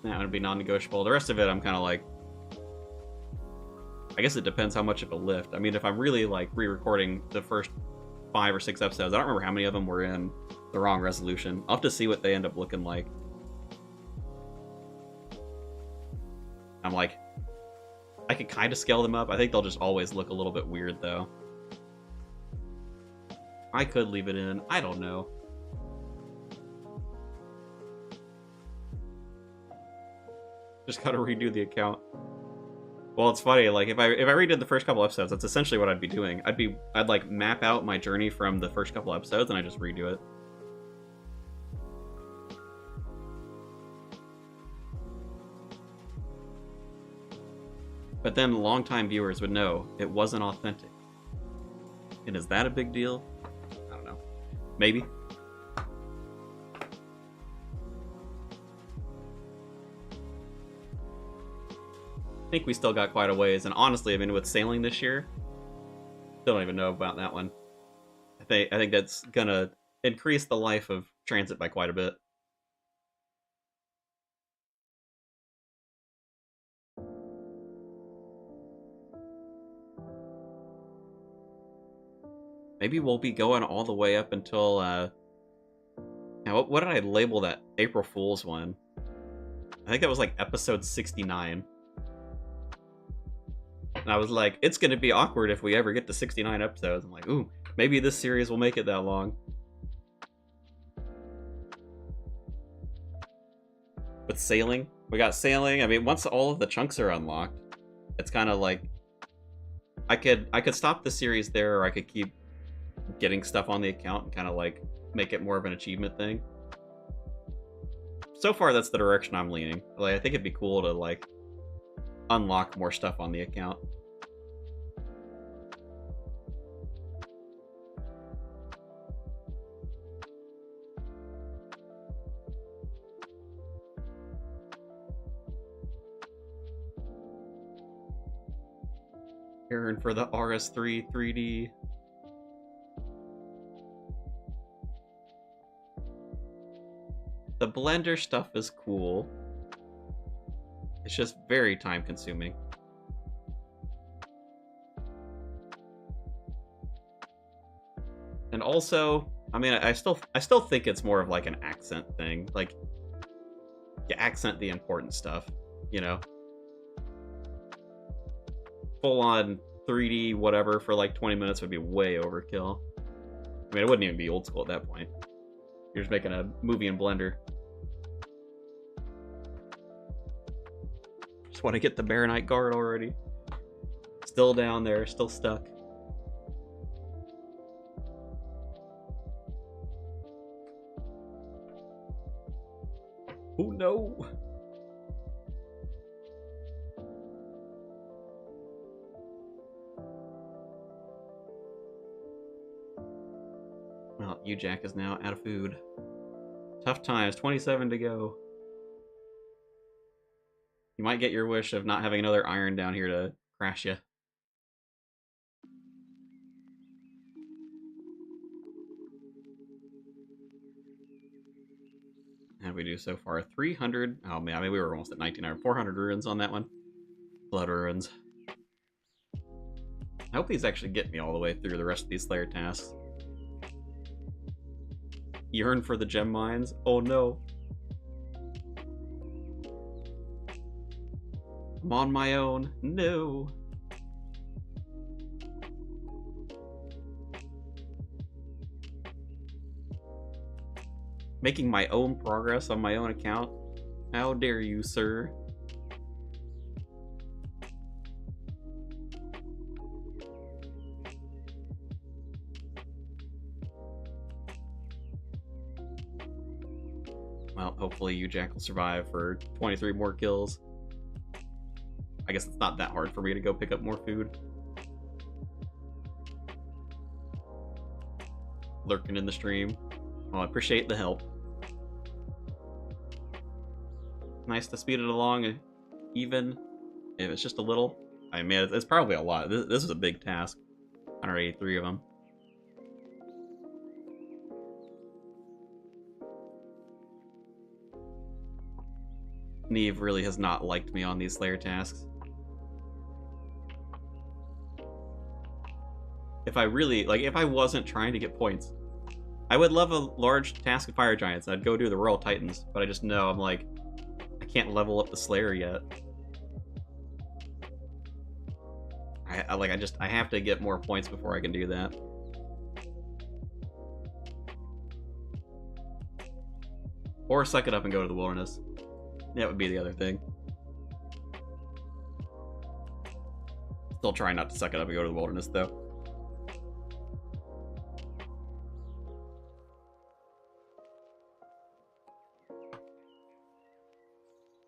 That would be non-negotiable. The rest of it, I'm kind of like, I guess it depends how much of a lift. I mean, if I'm really like re-recording the first 5 or 6 episodes, I don't remember how many of them were in the wrong resolution. I'll have to see what they end up looking like. I'm like, I could kind of scale them up. I think they'll just always look a little bit weird though. I could leave it in. I don't know. Just gotta redo the account. Well, it's funny, like, if I redid the first couple episodes, that's essentially what I'd be doing. I'd like map out my journey from the first couple episodes and I just redo it. But then longtime viewers would know it wasn't authentic. And is that a big deal? I don't know. Maybe. I think we still got quite a ways, and honestly, I mean, with sailing this year, still don't even know about that one. I think that's gonna increase the life of transit by quite a bit. Maybe we'll be going all the way up until now what did I label that April Fool's one? I think that was like episode 69. And I was like, it's going to be awkward if we ever get to 69 episodes. I'm like, ooh, maybe this series will make it that long. With sailing, we got sailing. I mean, once all of the chunks are unlocked, it's kind of like, I could stop the series there, or I could keep getting stuff on the account and kind of like make it more of an achievement thing. So far, that's the direction I'm leaning. Like, I think it'd be cool to like unlock more stuff on the account. Here for the RS3 3D. The Blender stuff is cool. It's just very time consuming. And also, I mean, I still think it's more of like an accent thing. Like, you accent the important stuff, you know? Full on 3D whatever for like 20 minutes would be way overkill. I mean, it wouldn't even be old school at that point. You're just making a movie in Blender. Just want to get the Baronite guard already. Still down there, still stuck. Oh no! Well, U-Jack is now out of food. Tough times, 27 to go. You might get your wish of not having another iron down here to crash you. How did we do so far? 300. Oh man, I mean, we were almost at 1900. 400 ruins on that one. Blood ruins. I hope these actually get me all the way through the rest of these Slayer tasks. Yearn for the gem mines? Oh no. I'm on my own. No. Making my own progress on my own account? How dare you, sir? Well, hopefully U-Jack will survive for 23 more kills. I guess it's not that hard for me to go pick up more food. Lurking in the stream. Well, I appreciate the help. Nice to speed it along, even if it's just a little. I mean, it's probably a lot. This is a big task. 183 of them. Neve really has not liked me on these Slayer tasks. If I really, like, if I wasn't trying to get points, I would love a large task of Fire Giants. I'd go do the Royal Titans, but I just know, I'm like, I can't level up the Slayer yet. I have to get more points before I can do that. Or suck it up and go to the wilderness. That would be the other thing. Still trying not to suck it up and go to the wilderness, though.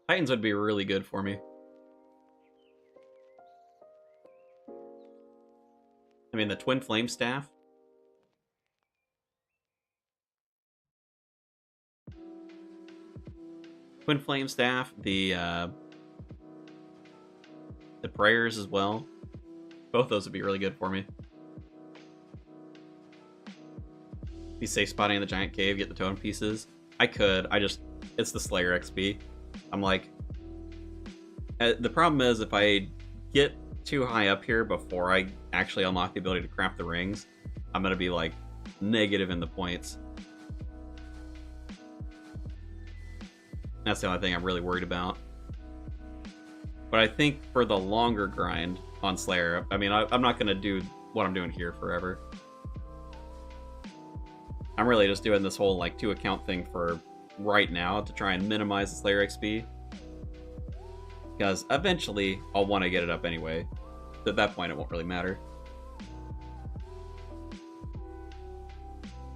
Titans would be really good for me. I mean, the Twin Flame Staff. Twin Flame Staff, the prayers as well. Both those would be really good for me. Be safe spotting in the giant cave, get the totem pieces. I could, it's the Slayer XP. I'm like, the problem is if I get too high up here before I actually unlock the ability to craft the rings, I'm gonna be like negative in the points. That's the only thing I'm really worried about. But I think for the longer grind on Slayer, I mean, I'm not gonna do what I'm doing here forever. I'm really just doing this whole like 2-account thing for right now to try and minimize the Slayer XP. Because eventually I'll want to get it up anyway. At that point it won't really matter.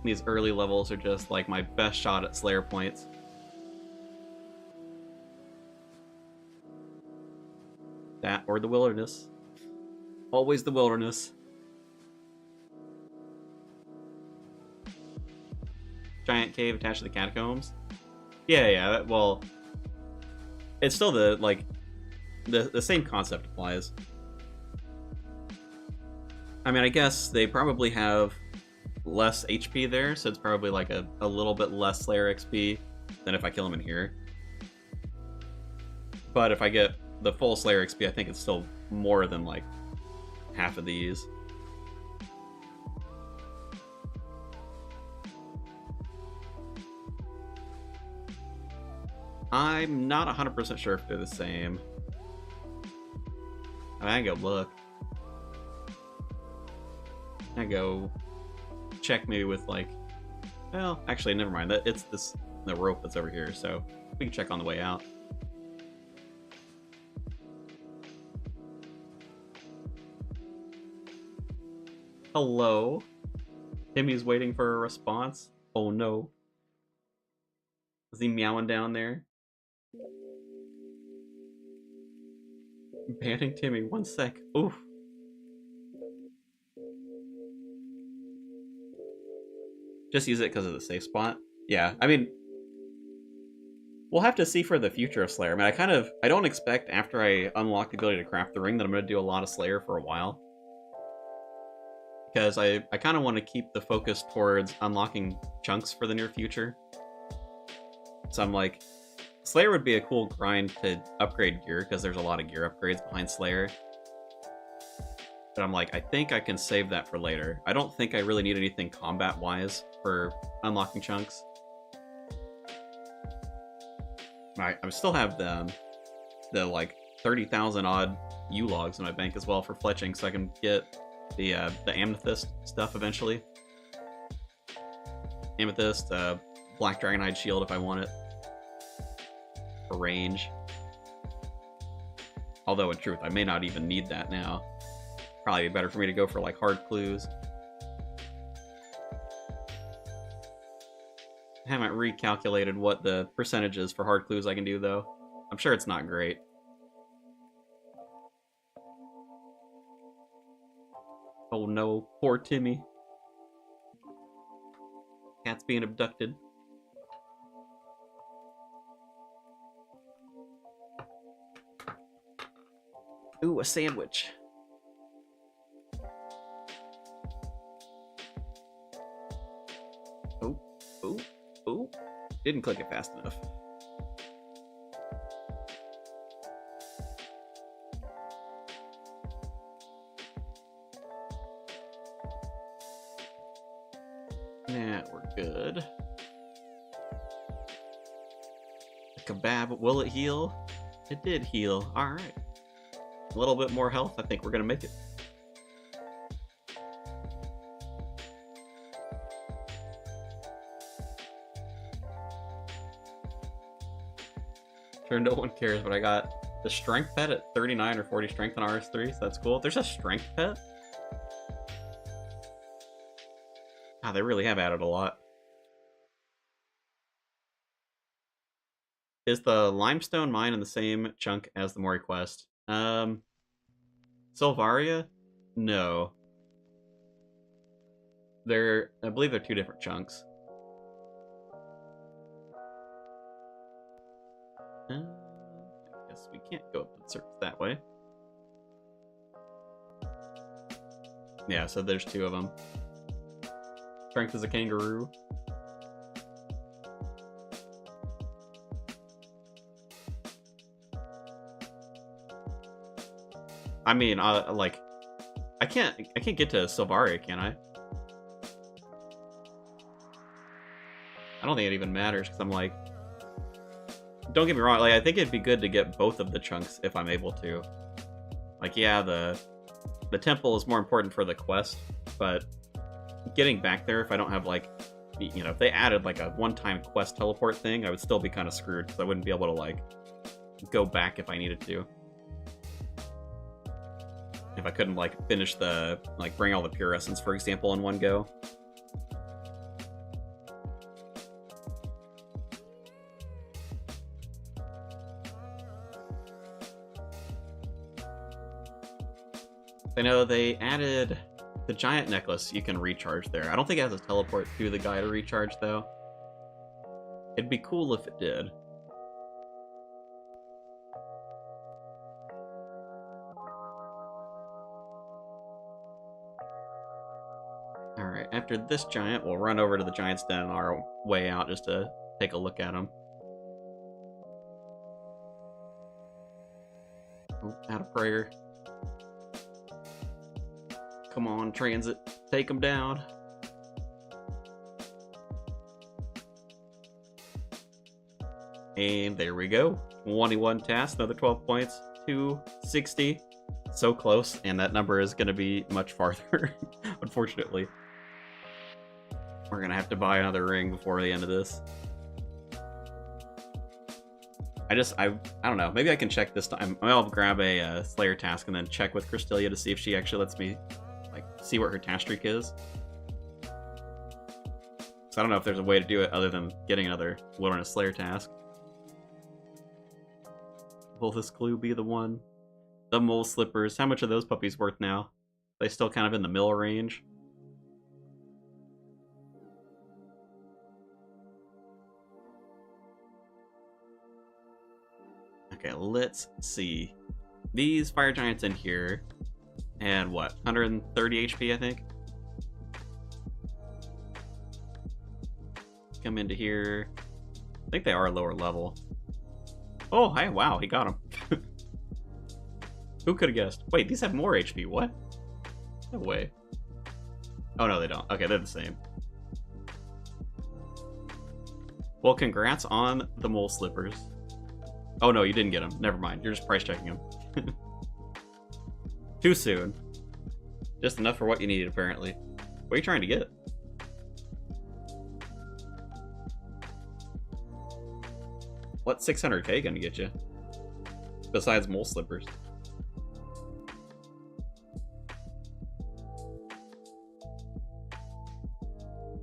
These early levels are just like my best shot at Slayer points. That or the wilderness. Always the wilderness. Giant cave attached to the catacombs. Yeah, well, it's still the same concept applies. I mean, I guess they probably have less HP there, so it's probably like a little bit less Slayer XP than if I kill him in here. But if I get the full Slayer XP, I think it's still more than like half of these. I'm not 100% sure if they're the same. I can go look. I go check maybe with like, well, actually, never mind. It's the rope that's over here, so we can check on the way out. Hello? Timmy's waiting for a response? Oh no. Is he meowing down there? Banning Timmy, 1 sec. Oof. Just use it because of the safe spot. Yeah, I mean, we'll have to see for the future of Slayer. I mean, I don't expect after I unlock the ability to craft the ring that I'm going to do a lot of Slayer for a while. Because I kind of want to keep the focus towards unlocking chunks for the near future. So I'm like, Slayer would be a cool grind to upgrade gear, because there's a lot of gear upgrades behind Slayer. But I'm like, I think I can save that for later. I don't think I really need anything combat-wise for unlocking chunks. I still have the like 30,000 odd U-logs in my bank as well for fletching, so I can get the amethyst stuff eventually. Amethyst, black dragonhide shield if I want it. For range. Although in truth, I may not even need that now. Probably be better for me to go for like hard clues. I haven't recalculated what the percentage is for hard clues I can do though. I'm sure it's not great. Oh no, poor Timmy. Cat's being abducted. Ooh, a sandwich. Oh, oh, oh. Didn't click it fast enough. Yeah, we're good. The kebab, will it heal? It did heal. Alright. A little bit more health, I think we're gonna make it. Sure, no one cares, but I got the strength pet at 39 or 40 strength on RS3, so that's cool. There's a strength pet? Ah, they really have added a lot. Is the limestone mine in the same chunk as the Mori quest? Silvaria? No. I believe they're two different chunks. I guess we can't go up and search that way. Yeah, so there's two of them. Strength is a kangaroo. I mean, like, I can't get to Silvaria, can I? I don't think it even matters, because I'm like, don't get me wrong, like, I think it'd be good to get both of the chunks if I'm able to. Like, yeah, the temple is more important for the quest, but getting back there, if I don't have, like, you know, if they added, like, a one-time quest teleport thing, I would still be kind of screwed, because I wouldn't be able to, like, go back if I needed to. If I couldn't, like, finish the, like, bring all the pure essence, for example, in one go. I know they added the giant necklace you can recharge there. I don't think it has a teleport to the guy to recharge, though. It'd be cool if it did. Alright, after this giant, we'll run over to the giant's den on our way out just to take a look at him. Oh, out of prayer. Come on, Transit. Take him down. And there we go. 21 tasks, another 12 points. 260. So close, and that number is going to be much farther, unfortunately. We're going to have to buy another ring before the end of this. I don't know. Maybe I can check this time. I'll grab a Slayer task and then check with Cristelia to see if she actually lets me, like, see what her task streak is. So I don't know if there's a way to do it other than getting another Wilderness Slayer task. Will this clue be the one? The mole slippers. How much are those puppies worth now? They still kind of in the mill range. Okay, let's see. These fire giants in here had what? 130 HP, I think? Come into here. I think they are lower level. Oh, hey, wow, he got him. Who could have guessed? Wait, these have more HP. What? No way. Oh, no, they don't. Okay, they're the same. Well, congrats on the mole slippers. Oh, no, you didn't get them. Never mind. You're just price checking them. Too soon. Just enough for what you needed, apparently. What are you trying to get? What's 600k gonna get you? Besides mole slippers.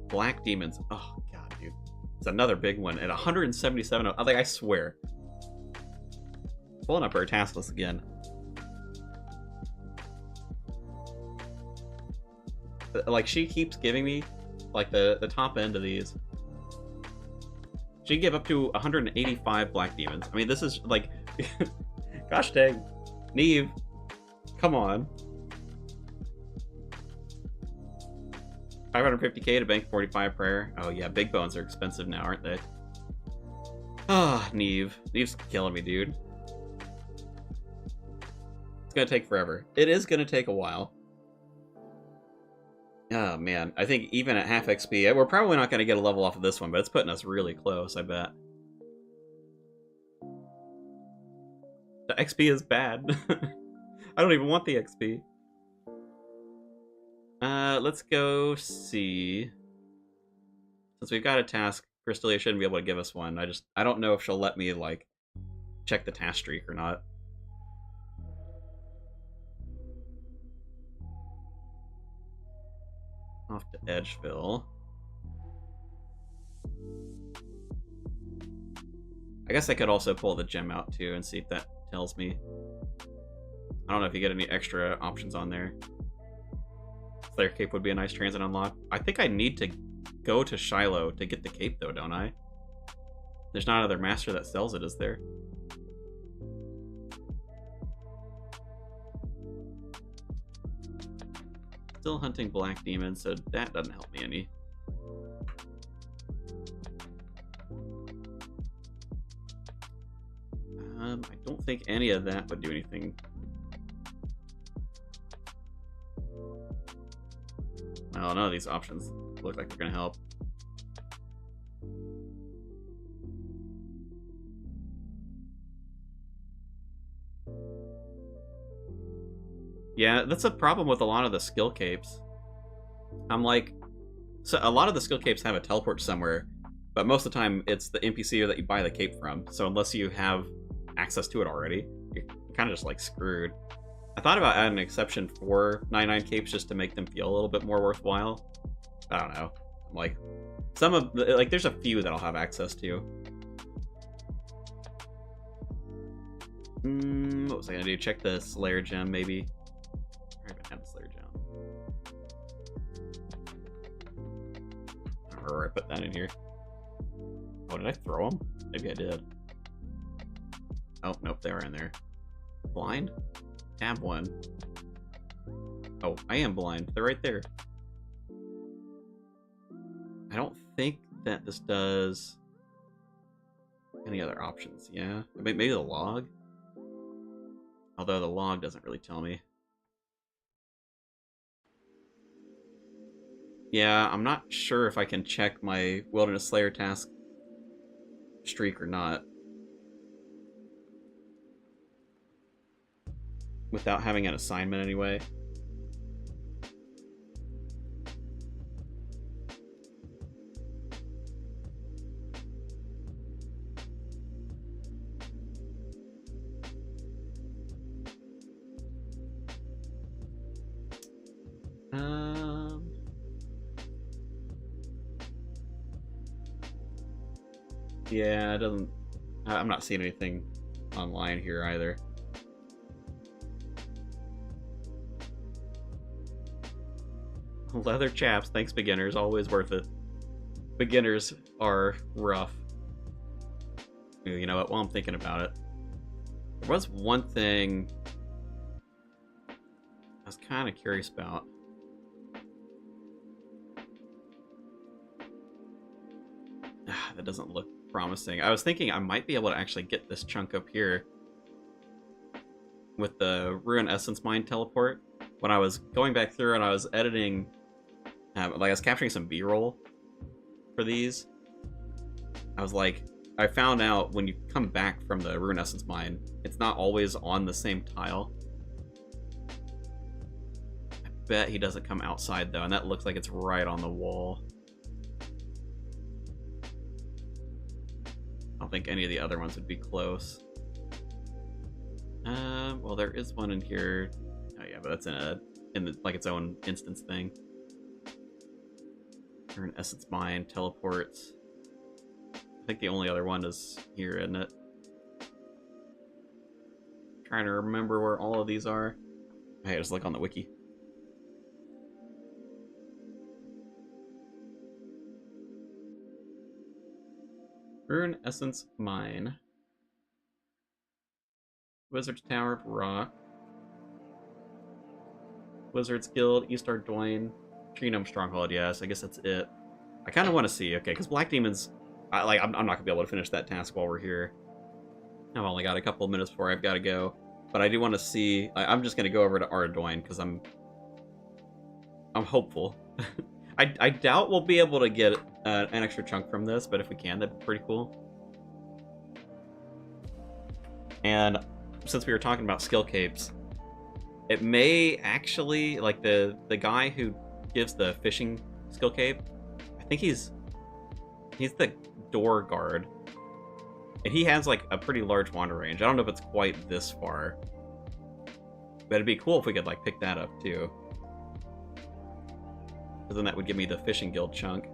Black demons. Oh, God, dude. It's another big one at 177. Like, I swear. Pulling up our task list again. Like, she keeps giving me, like, the top end of these. She can give up to 185 black demons. I mean, this is, like... Gosh dang. Neve. Come on. 550k to bank 45 prayer. Oh, yeah, big bones are expensive now, aren't they? Ah, Neve. Neve's killing me, dude. It's gonna take forever. It is gonna take a while. Oh, man. I think even at half XP, we're probably not going to get a level off of this one, but it's putting us really close, I bet. The XP is bad. I don't even want the XP. Let's go see. Since we've got a task, Crystalia shouldn't be able to give us one. I don't know if she'll let me, like, check the task streak or not. Off to Edgeville. I guess I could also pull the gem out too and see if that tells me. I don't know if you get any extra options on there. Slayer Cape would be a nice transit unlock. I think I need to go to Shiloh to get the cape though, don't I? There's not another master that sells it, is there? Still hunting black demons, so that doesn't help me any. I don't think any of that would do anything. Well, none of these options look like they're gonna help. Yeah, that's a problem with a lot of the skill capes. I'm like, so a lot of the skill capes have a teleport somewhere, but most of the time it's the NPC that you buy the cape from. So unless you have access to it already, you're kind of just like screwed. I thought about adding an exception for 99 capes just to make them feel a little bit more worthwhile. I don't know. I'm like, some of the, like, there's a few that I'll have access to. What was I gonna do? Check the Slayer gem, maybe. I haven't had the Slayer gem. I don't remember where I put that in here. Oh, did I throw them? Maybe I did. Oh, nope, they were in there. Blind? Tab 1. Oh, I am blind. They're right there. I don't think that this does any other options. Yeah, maybe the log? Although the log doesn't really tell me. Yeah, I'm not sure if I can check my Wilderness Slayer task streak or not without having an assignment anyway. Yeah, it doesn't... I'm not seeing anything online here either. Leather chaps, thanks beginners, always worth it. Beginners are rough. Ooh, you know what, while I'm thinking about it, there was one thing I was kind of curious about. That doesn't look promising. I was thinking I might be able to actually get this chunk up here with the Ruin Essence Mine teleport. When I was going back through and I was editing, like I was capturing some B-roll for these, I was like, I found out when you come back from the Ruin Essence Mine, it's not always on the same tile. I bet he doesn't come outside though, and that looks like it's right on the wall. I don't think any of the other ones would be close. Well, there is one in here. Oh yeah, but that's in the, like its own instance thing. Or an Essence Mine teleports. I think the only other one is here, isn't it? Trying to remember where all of these are. Hey, just look on the wiki. Ruin Essence Mine. Wizard's Tower of Rock. Wizard's Guild, East Ardoyne, Tree Gnome Stronghold. Yes, I guess that's it. I kind of want to see, okay, because Black Demons, I'm not going to be able to finish that task while we're here. I've only got a couple of minutes before I've got to go. But I do want to see, I'm just going to go over to Ardoyne because I'm hopeful. I doubt we'll be able to get an extra chunk from this, but if we can, that'd be pretty cool. And since we were talking about skill capes, it may actually, like the guy who gives the fishing skill cape, I think he's the door guard. And he has like a pretty large wander range. I don't know if it's quite this far. But it'd be cool if we could like pick that up too. Because then that would give me the fishing guild chunk.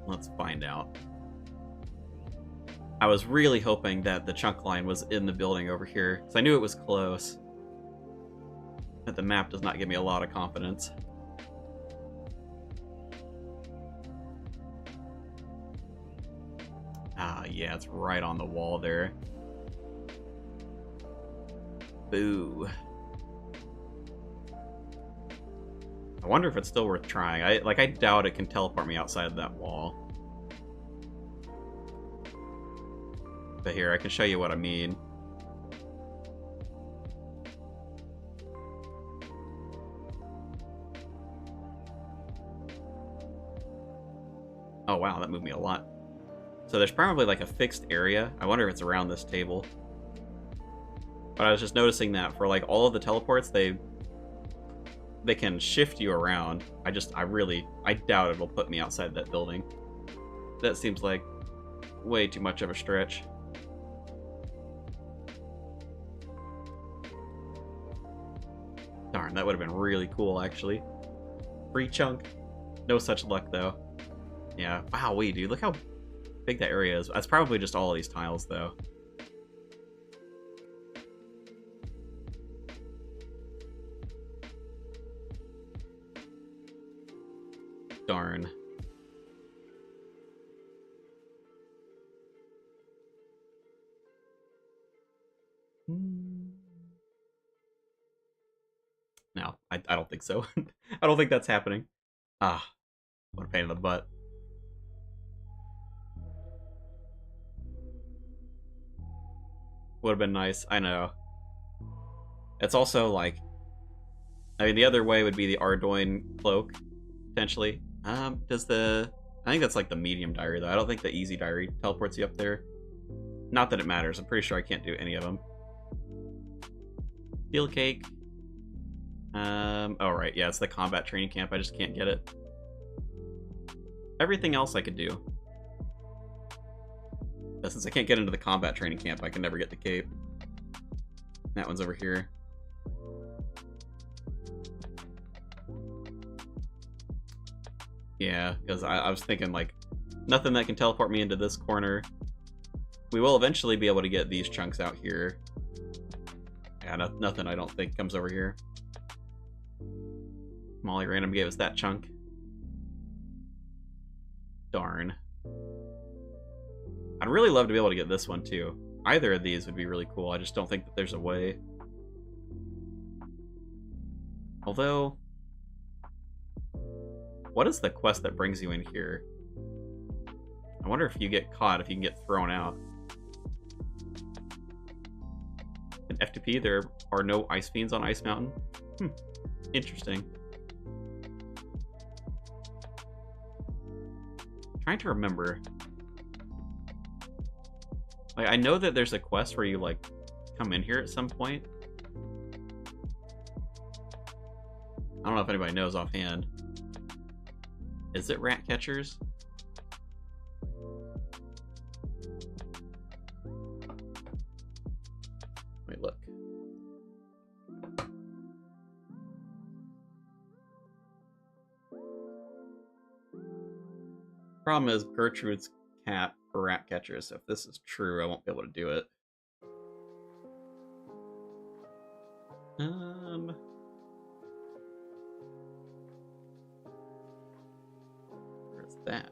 Let's find out. I was really hoping that the chunk line was in the building over here, because I knew it was close. But the map does not give me a lot of confidence. Ah, yeah, it's right on the wall there. Boo. I wonder if it's still worth trying. I doubt it can teleport me outside of that wall. But here, I can show you what I mean. Oh wow, that moved me a lot. So there's probably like a fixed area. I wonder if it's around this table. But I was just noticing that for like all of the teleports, they can shift you around. I doubt it'll put me outside that building. That seems like way too much of a stretch. Darn, that would have been really cool, actually. Free chunk. No such luck, though. Yeah, wowee, dude. Look how big that area is. That's probably just all of these tiles, though. Darn. No, I don't think so. I don't think that's happening. Ah, what a pain in the butt. Would have been nice, I know. It's also like, I mean, the other way would be the Ardoyne cloak, potentially. I think that's like the medium diary, though. I don't think the easy diary teleports you up there. Not that it matters. I'm pretty sure I can't do any of them. Steel cake. Oh, right. Yeah, it's the combat training camp. I just can't get it. Everything else I could do. But since I can't get into the combat training camp, I can never get the cape. That one's over here. Yeah, because I was thinking, like, nothing that can teleport me into this corner. We will eventually be able to get these chunks out here. Yeah, nothing I don't think comes over here. Molly Random gave us that chunk. Darn. I'd really love to be able to get this one, too. Either of these would be really cool. I just don't think that there's a way. Although, what is the quest that brings you in here? I wonder if you get caught, if you can get thrown out. In FTP, there are no ice fiends on Ice Mountain. Interesting. Trying to remember. Like, I know that there's a quest where you, like, come in here at some point. I don't know if anybody knows offhand. Is it rat catchers? Wait, look. Problem is Gertrude's cat for rat catchers, so if this is true, I won't be able to do it. Where's that?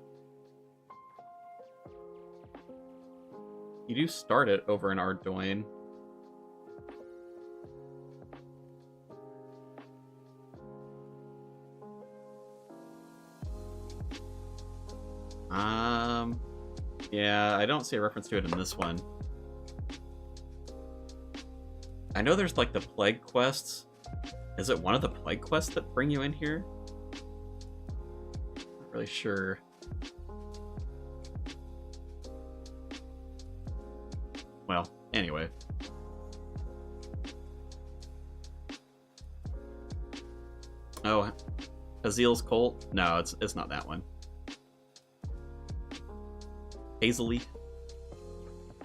You do start it over in Ardoin. Yeah, I don't see a reference to it in this one. I know there's, like, the plague quests. Is it one of the plague quests that bring you in here? Not really sure. Well, anyway. Oh, Azil's Cult? No, it's not that one. Hazily.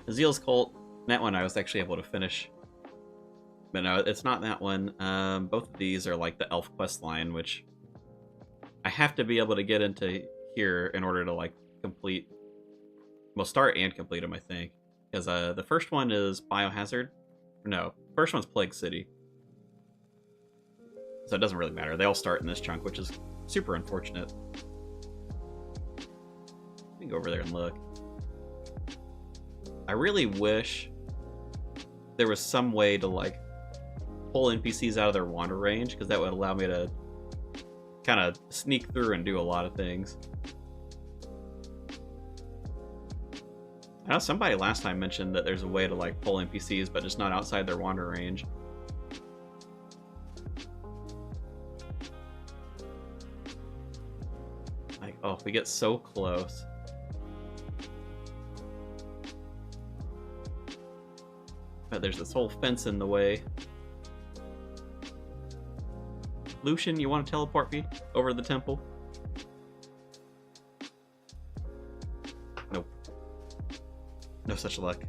Azil's Cult, that one I was actually able to finish. But no, it's not that one. Both of these are like the elf quest line, which I have to be able to get into here in order to, like, complete. Well, start and complete them, I think. Because the first one is Biohazard. No, first one's Plague City. So it doesn't really matter. They all start in this chunk, which is super unfortunate. Let me go over there and look. I really wish there was some way to, like, pull NPCs out of their wander range, because that would allow me to kind of sneak through and do a lot of things. I know somebody last time mentioned that there's a way to, like, pull NPCs, but just not outside their wander range. Like, oh, we get so close. But there's this whole fence in the way. Lucian, you want to teleport me over to the temple? Nope. No such luck.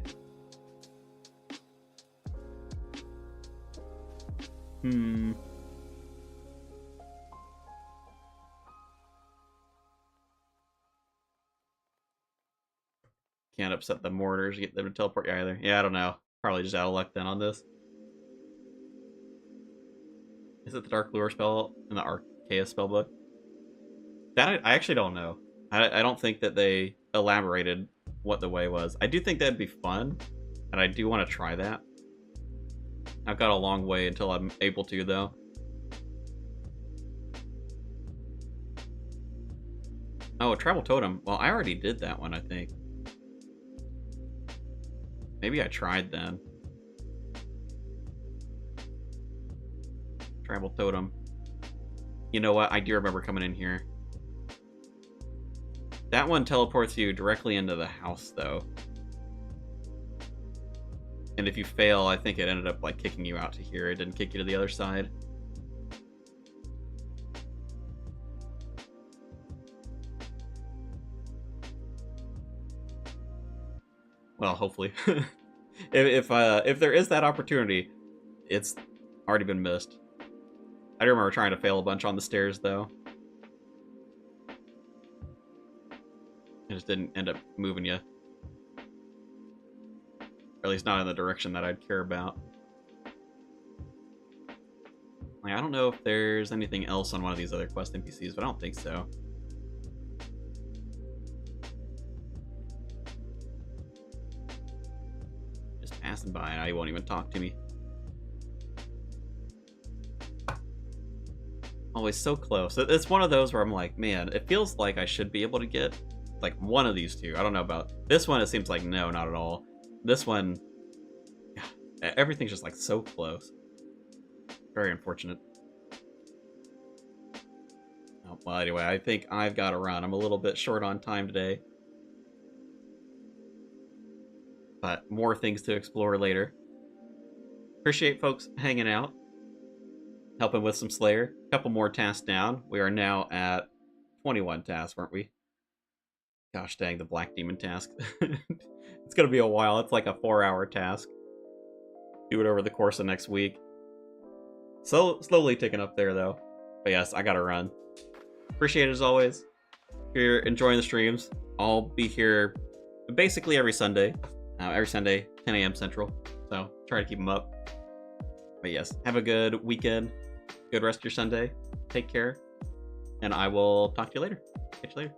Can't upset the mortars, get them to teleport you either. Yeah, I don't know. Probably just out of luck then on this. Is it the Dark Lure spell in the Archaea spellbook? That I actually don't know. I don't think that they elaborated what the way was. I do think that'd be fun, and I do want to try that. I've got a long way until I'm able to, though. Oh, a Travel Totem. Well, I already did that one, I think. Maybe I tried then. Travel Totem. You know what? I do remember coming in here. That one teleports you directly into the house, though. And if you fail, I think it ended up, like, kicking you out to here. It didn't kick you to the other side. Well, hopefully. if there is that opportunity, it's already been missed. I do remember trying to fail a bunch on the stairs, though. I just didn't end up moving you. Or at least not in the direction that I'd care about. Like, I don't know if there's anything else on one of these other quest NPCs, but I don't think so. Just passing by and I won't even talk to me. Always so close. It's one of those where I'm like, man, it feels like I should be able to get like one of these two. I don't know about this one. It seems like no, not at all. This one, everything's just like so close. Very unfortunate. Oh, well, anyway, I think I've got to run. I'm a little bit short on time today. But more things to explore later. Appreciate folks hanging out. Helping with some Slayer. A couple more tasks down. We are now at 21 tasks, weren't we? Gosh dang, the Black Demon task. It's going to be a while. It's like a 4-hour task. Do it over the course of next week. So slowly ticking up there, though. But yes, I got to run. Appreciate it as always. If you're enjoying the streams, I'll be here basically every Sunday. Every Sunday, 10 a.m. Central. So try to keep them up. But yes, have a good weekend. Good rest of your Sunday. Take care. And I will talk to you later. Catch you later.